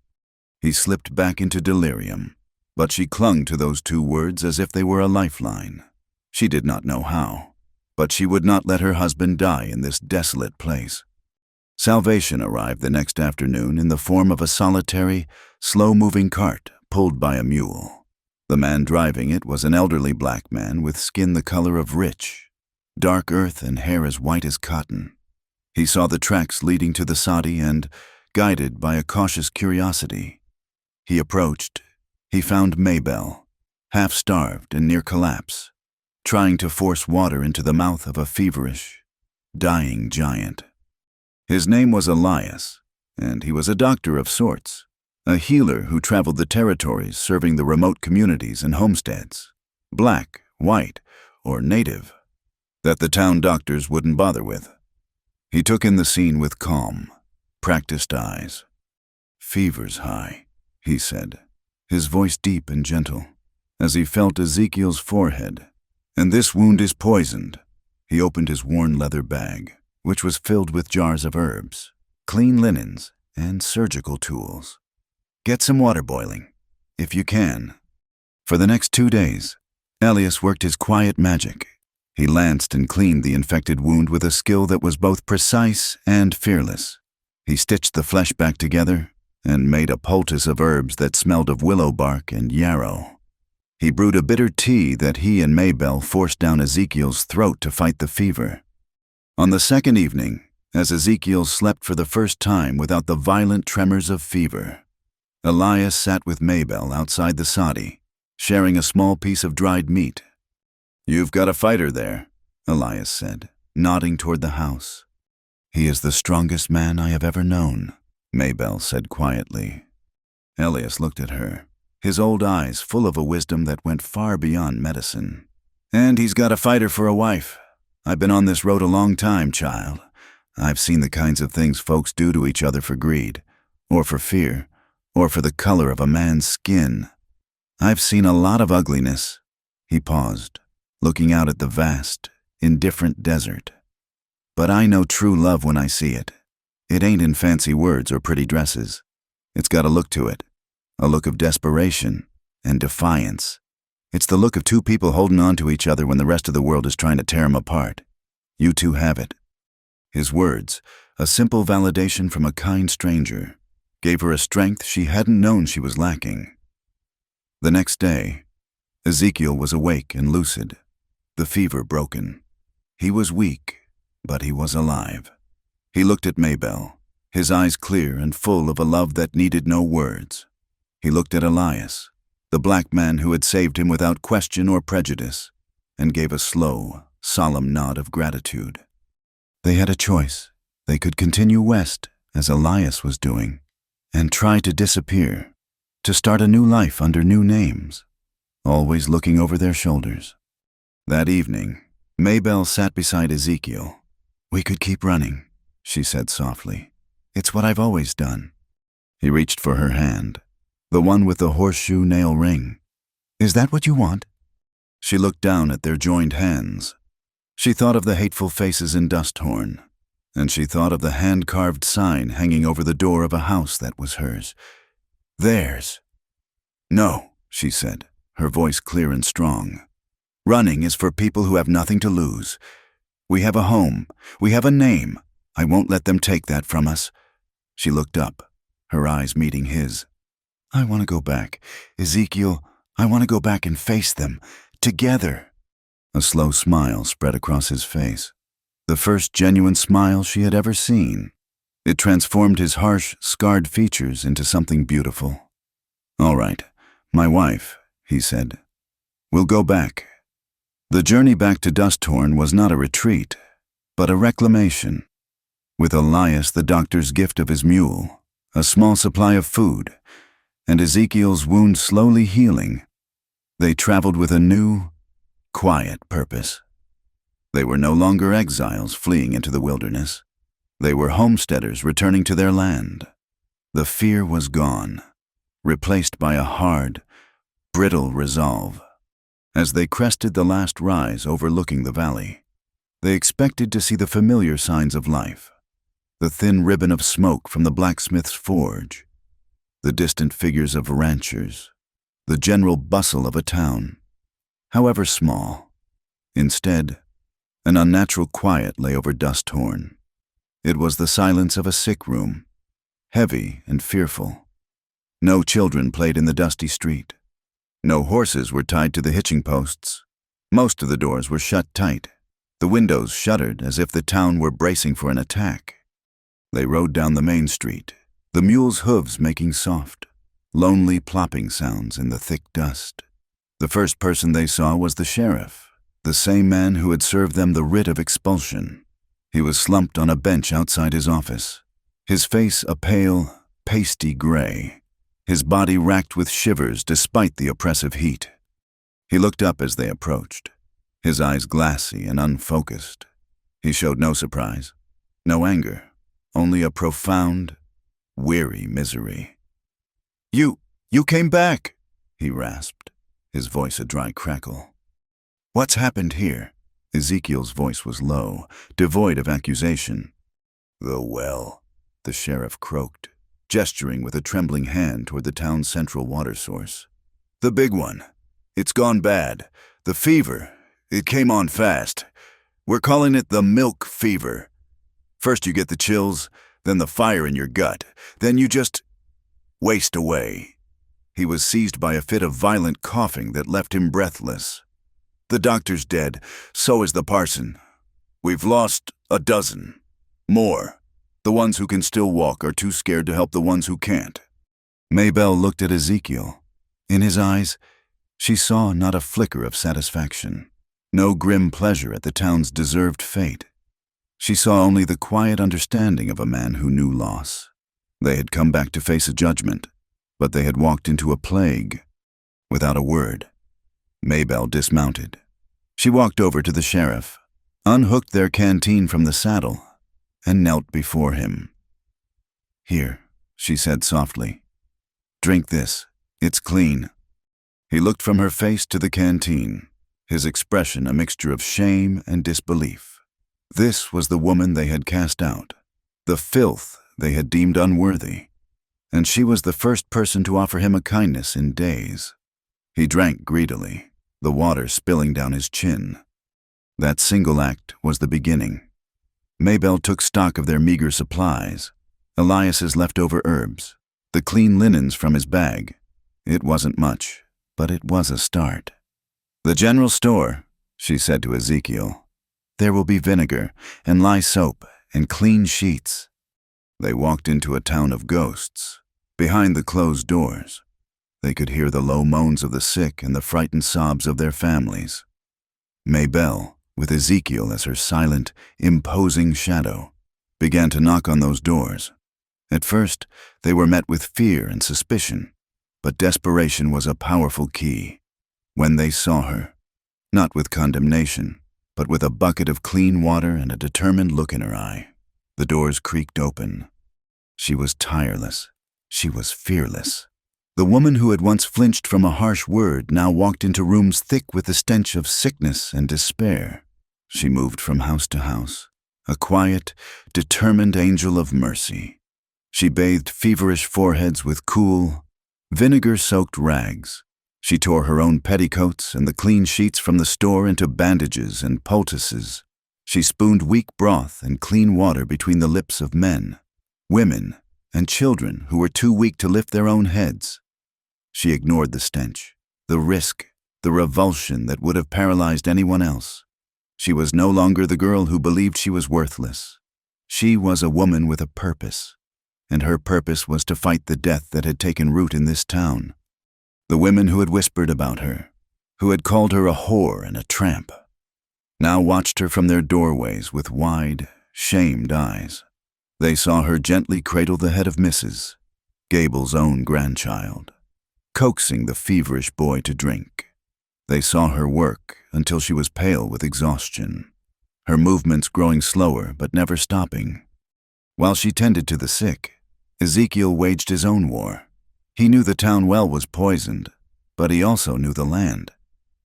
He slipped back into delirium, but she clung to those two words as if they were a lifeline. She did not know how, but she would not let her husband die in this desolate place. Salvation arrived the next afternoon in the form of a solitary, slow-moving cart pulled by a mule. The man driving it was an elderly black man with skin the color of rich, dark earth and hair as white as cotton. He saw the tracks leading to the soddy and, guided by a cautious curiosity, he approached. He found Maybelle, half-starved and near collapse, trying to force water into the mouth of a feverish, dying giant. His name was Elias, and he was a doctor of sorts, a healer who traveled the territories serving the remote communities and homesteads, black, white, or native, that the town doctors wouldn't bother with. He took in the scene with calm, practiced eyes. "Fever's high," he said, his voice deep and gentle, as he felt Ezekiel's forehead. "And this wound is poisoned." He opened his worn leather bag, which was filled with jars of herbs, clean linens, and surgical tools. "Get some water boiling, if you can." For the next 2 days, Elias worked his quiet magic. He lanced and cleaned the infected wound with a skill that was both precise and fearless. He stitched the flesh back together and made a poultice of herbs that smelled of willow bark and yarrow. He brewed a bitter tea that he and Maybelle forced down Ezekiel's throat to fight the fever. On the second evening, as Ezekiel slept for the first time without the violent tremors of fever, Elias sat with Maybelle outside the soddy, sharing a small piece of dried meat. "You've got a fighter there," Elias said, nodding toward the house. "He is the strongest man I have ever known," Maybelle said quietly. Elias looked at her, his old eyes full of a wisdom that went far beyond medicine. And he's got a fighter for a wife. I've been on this road a long time, child. I've seen the kinds of things folks do to each other for greed, or for fear, or for the color of a man's skin. I've seen a lot of ugliness." He paused, looking out at the vast, indifferent desert. "But I know true love when I see it. It ain't in fancy words or pretty dresses. It's got a look to it, a look of desperation and defiance. It's the look of two people holding on to each other when the rest of the world is trying to tear them apart. You two have it." His words, a simple validation from a kind stranger, gave her a strength she hadn't known she was lacking. The next day, Ezekiel was awake and lucid, the fever broken. He was weak, but he was alive. He looked at Maybelle, his eyes clear and full of a love that needed no words. He looked at Elias, the black man who had saved him without question or prejudice, and gave a slow, solemn nod of gratitude. They had a choice. They could continue west, as Elias was doing, and try to disappear, to start a new life under new names, always looking over their shoulders. That evening, Maybelle sat beside Ezekiel. "We could keep running," she said softly. "It's what I've always done." He reached for her hand, the one with the horseshoe nail ring. "Is that what you want?" She looked down at their joined hands. She thought of the hateful faces in Dusthorn, and she thought of the hand-carved sign hanging over the door of a house that was hers. Theirs. "No," she said, her voice clear and strong. "Running is for people who have nothing to lose. We have a home. We have a name. I won't let them take that from us." She looked up, her eyes meeting his. "I want to go back. Ezekiel, I want to go back and face them. Together." A slow smile spread across his face, the first genuine smile she had ever seen. It transformed his harsh, scarred features into something beautiful. "All right, my wife," he said. "We'll go back." The journey back to Dusthorn was not a retreat, but a reclamation. With Elias the doctor's gift of his mule, a small supply of food, and Ezekiel's wound slowly healing, they traveled with a new, quiet purpose. They were no longer exiles fleeing into the wilderness. They were homesteaders returning to their land. The fear was gone, replaced by a hard, brittle resolve. As they crested the last rise overlooking the valley, they expected to see the familiar signs of life, the thin ribbon of smoke from the blacksmith's forge, the distant figures of ranchers, the general bustle of a town, however small. Instead, an unnatural quiet lay over Dusthorn. It was the silence of a sick room, heavy and fearful. No children played in the dusty street. No horses were tied to the hitching posts. Most of the doors were shut tight. The windows shuttered as if the town were bracing for an attack. They rode down the main street, the mules' hooves making soft, lonely plopping sounds in the thick dust. The first person they saw was the sheriff, the same man who had served them the writ of expulsion. He was slumped on a bench outside his office, his face a pale, pasty gray, his body racked with shivers despite the oppressive heat. He looked up as they approached, his eyes glassy and unfocused. He showed no surprise, no anger, only a profound, weary misery. You came back," he rasped, his voice a dry crackle. "What's happened here?" Ezekiel's voice was low, devoid of accusation. "The well," the sheriff croaked, gesturing with a trembling hand toward the town's central water source. "The big one. It's gone bad. The fever, it came on fast. We're calling it the milk fever. First you get the chills, then the fire in your gut, then you just waste away." He was seized by a fit of violent coughing that left him breathless. "The doctor's dead, so is the parson. We've lost a dozen. More. The ones who can still walk are too scared to help the ones who can't." Maybelle looked at Ezekiel. In his eyes, she saw not a flicker of satisfaction, no grim pleasure at the town's deserved fate. She saw only the quiet understanding of a man who knew loss. They had come back to face a judgment, but they had walked into a plague. Without a word, Maybelle dismounted. She walked over to the sheriff, unhooked their canteen from the saddle, and knelt before him. "Here," she said softly. "Drink this. It's clean." He looked from her face to the canteen, his expression a mixture of shame and disbelief. This was the woman they had cast out, the filth they had deemed unworthy, and she was the first person to offer him a kindness in days. He drank greedily, the water spilling down his chin. That single act was the beginning. Maybelle took stock of their meager supplies, Elias's leftover herbs, the clean linens from his bag. It wasn't much, but it was a start. "The general store," she said to Ezekiel. "There will be vinegar and lye soap and clean sheets." They walked into a town of ghosts. Behind the closed doors, they could hear the low moans of the sick and the frightened sobs of their families. Maybelle, with Ezekiel as her silent, imposing shadow, began to knock on those doors. At first, they were met with fear and suspicion, but desperation was a powerful key. When they saw her, not with condemnation, but with a bucket of clean water and a determined look in her eye, the doors creaked open. She was tireless. She was fearless. The woman who had once flinched from a harsh word now walked into rooms thick with the stench of sickness and despair. She moved from house to house, a quiet, determined angel of mercy. She bathed feverish foreheads with cool, vinegar-soaked rags. She tore her own petticoats and the clean sheets from the store into bandages and poultices. She spooned weak broth and clean water between the lips of men, women, and children who were too weak to lift their own heads. She ignored the stench, the risk, the revulsion that would have paralyzed anyone else. She was no longer the girl who believed she was worthless. She was a woman with a purpose, and her purpose was to fight the death that had taken root in this town. The women who had whispered about her, who had called her a whore and a tramp, now watched her from their doorways with wide, shamed eyes. They saw her gently cradle the head of Mrs. Gable's own grandchild, coaxing the feverish boy to drink. They saw her work until she was pale with exhaustion, her movements growing slower but never stopping. While she tended to the sick, Ezekiel waged his own war. He knew the town well was poisoned, but he also knew the land.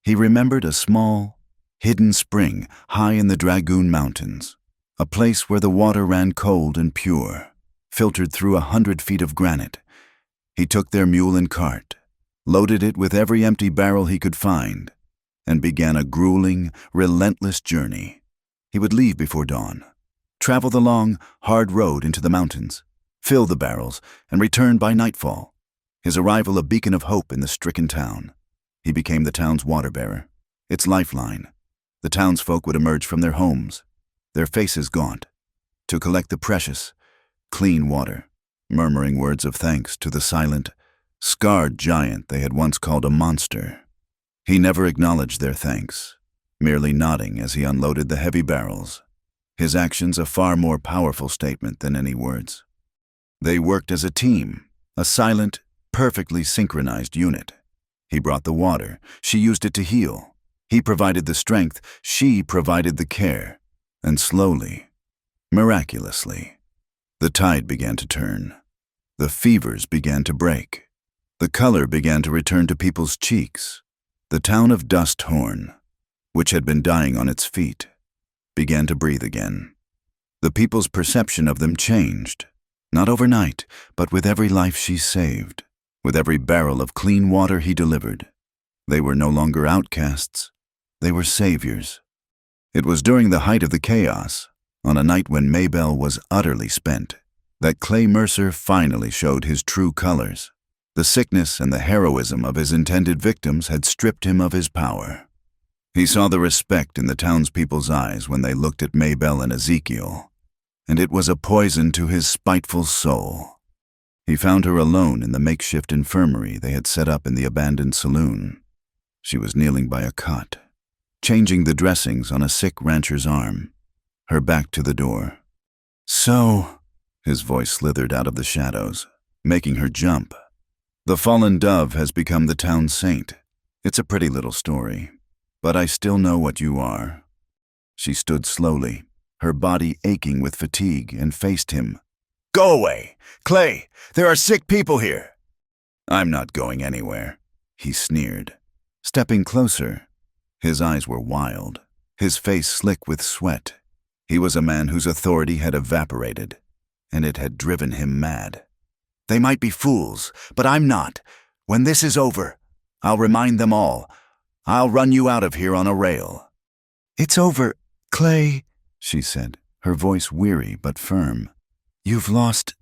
He remembered a small, hidden spring high in the Dragoon Mountains, a place where the water ran cold and pure, filtered through 100 feet of granite. He took their mule and cart, loaded it with every empty barrel he could find, and began a grueling, relentless journey. He would leave before dawn, travel the long, hard road into the mountains, fill the barrels, and return by nightfall, his arrival a beacon of hope in the stricken town. He became the town's water-bearer, its lifeline. The townsfolk would emerge from their homes, their faces gaunt, to collect the precious, clean water, murmuring words of thanks to the silent, scarred giant they had once called a monster. He never acknowledged their thanks, merely nodding as he unloaded the heavy barrels, his actions a far more powerful statement than any words. They worked as a team, a silent, perfectly synchronized unit. He brought the water, she used it to heal. He provided the strength, she provided the care. And slowly, miraculously, the tide began to turn. The fevers began to break. The color began to return to people's cheeks. The town of Dust Horn, which had been dying on its feet, began to breathe again. The people's perception of them changed, not overnight, but with every life she saved, with every barrel of clean water he delivered. They were no longer outcasts, they were saviors. It was during the height of the chaos, on a night when Maybelle was utterly spent, that Clay Mercer finally showed his true colors. The sickness and the heroism of his intended victims had stripped him of his power. He saw the respect in the townspeople's eyes when they looked at Maybelle and Ezekiel, and it was a poison to his spiteful soul. He found her alone in the makeshift infirmary they had set up in the abandoned saloon. She was kneeling by a cot, changing the dressings on a sick rancher's arm, her back to the door. "So," his voice slithered out of the shadows, making her jump. "The fallen dove has become the town saint. It's a pretty little story. but I still know what you are." She stood slowly, her body aching with fatigue, and faced him. "Go away! Clay, there are sick people here!" "I'm not going anywhere," he sneered. Stepping closer, his eyes were wild, his face slick with sweat. He was a man whose authority had evaporated, and it had driven him mad. "They might be fools, but I'm not. When this is over, I'll remind them all. I'll run you out of here on a rail." "It's over, Clay," she said, her voice weary but firm. "You've lost—"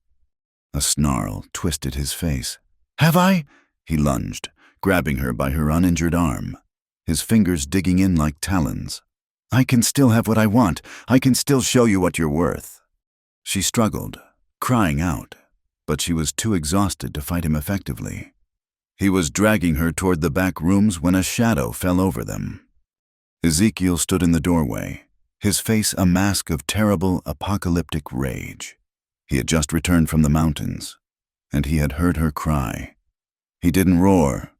A snarl twisted his face. "Have I?" He lunged, grabbing her by her uninjured arm, his fingers digging in like talons. "I can still have what I want. I can still show you what you're worth." She struggled, crying out, but she was too exhausted to fight him effectively. He was dragging her toward the back rooms when a shadow fell over them. Ezekiel stood in the doorway, his face a mask of terrible, apocalyptic rage. He had just returned from the mountains, and he had heard her cry. He didn't roar.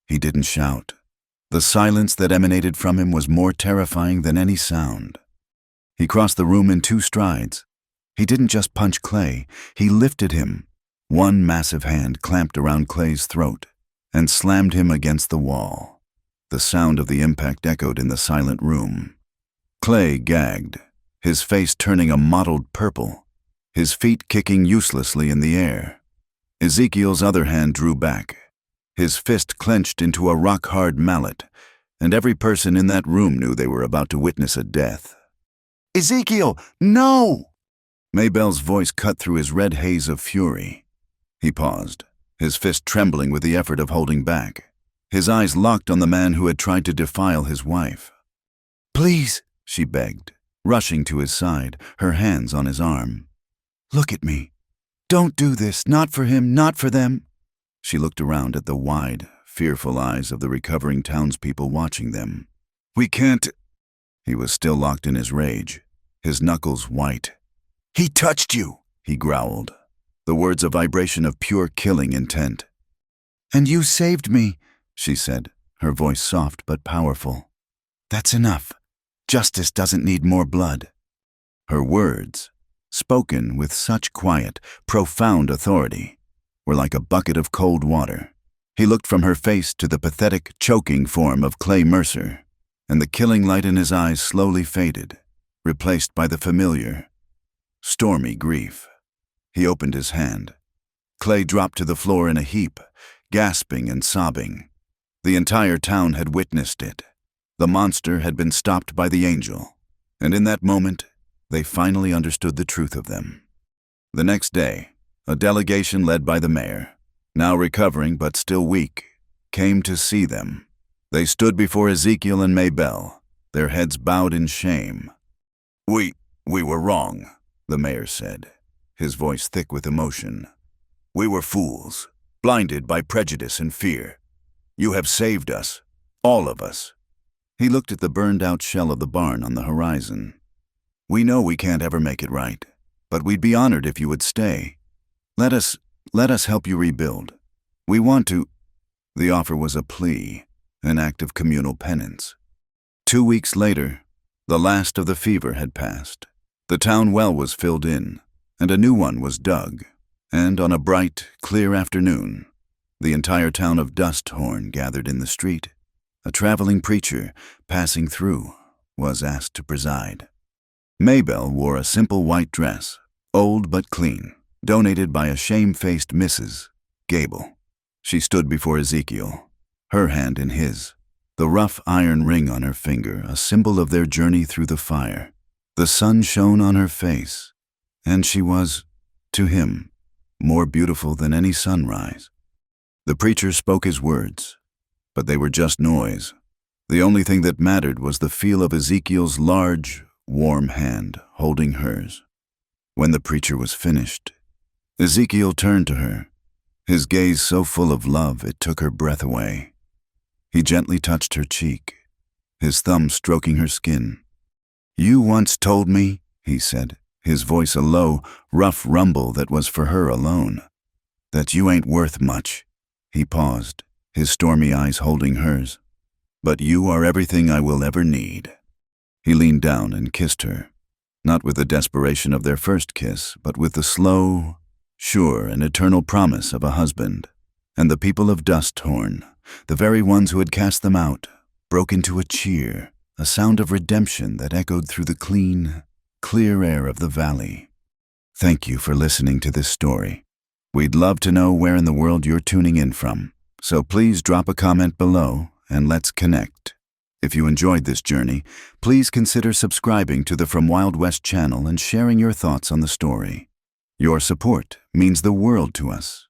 He didn't shout. The silence that emanated from him was more terrifying than any sound. He crossed the room in 2 strides. He didn't just punch Clay. He lifted him, one massive hand clamped around Clay's throat, and slammed him against the wall. The sound of the impact echoed in the silent room. Clay gagged, his face turning a mottled purple, his feet kicking uselessly in the air. Ezekiel's other hand drew back, his fist clenched into a rock-hard mallet, and every person in that room knew they were about to witness a death. "Ezekiel, no!" Maybelle's voice cut through his red haze of fury. He paused, his fist trembling with the effort of holding back, his eyes locked on the man who had tried to defile his wife. "Please," she begged, rushing to his side, her hands on his arm. "Look at me. Don't do this, not for him, not for them." She looked around at the wide, fearful eyes of the recovering townspeople watching them. "We can't—" He was still locked in his rage, his knuckles white. "He touched you," he growled, the words a vibration of pure killing intent. "And you saved me," she said, her voice soft but powerful. "That's enough. Justice doesn't need more blood." Her words, spoken with such quiet, profound authority, were like a bucket of cold water. He looked from her face to the pathetic, choking form of Clay Mercer, and the killing light in his eyes slowly faded, replaced by the familiar, stormy grief. He opened his hand. Clay dropped to the floor in a heap, gasping and sobbing. The entire town had witnessed it. The monster had been stopped by the angel, and in that moment, they finally understood the truth of them. The next day, a delegation led by the mayor, now recovering but still weak, came to see them. They stood before Ezekiel and Maybelle, their heads bowed in shame. We were wrong," the mayor said, his voice thick with emotion. "We were fools, blinded by prejudice and fear. You have saved us, all of us." He looked at the burned-out shell of the barn on the horizon. "We know we can't ever make it right, but we'd be honored if you would stay. Let us help you rebuild. We want to—" The offer was a plea, an act of communal penance. 2 weeks later, the last of the fever had passed. The town well was filled in, and a new one was dug. And on a bright, clear afternoon, the entire town of Dusthorn gathered in the street. A traveling preacher, passing through, was asked to preside. Maybelle wore a simple white dress, old but clean, donated by a shame-faced Mrs. Gable. She stood before Ezekiel, her hand in his, the rough iron ring on her finger a symbol of their journey through the fire. The sun shone on her face, and she was, to him, more beautiful than any sunrise. The preacher spoke his words, but they were just noise. The only thing that mattered was the feel of Ezekiel's large, warm hand holding hers. When the preacher was finished, Ezekiel turned to her, his gaze so full of love it took her breath away. He gently touched her cheek, his thumb stroking her skin. "You once told me," he said, his voice a low, rough rumble that was for her alone, "that you ain't worth much." He paused, his stormy eyes holding hers. but you are everything I will ever need." He leaned down and kissed her, not with the desperation of their first kiss, but with the slow, sure, and eternal promise of a husband. And the people of Dusthorn, the very ones who had cast them out, broke into a cheer, a sound of redemption that echoed through the clean, clear air of the valley. Thank you for listening to this story. We'd love to know where in the world you're tuning in from, so please drop a comment below and let's connect. If you enjoyed this journey, please consider subscribing to the From Wild West channel and sharing your thoughts on the story. Your support means the world to us.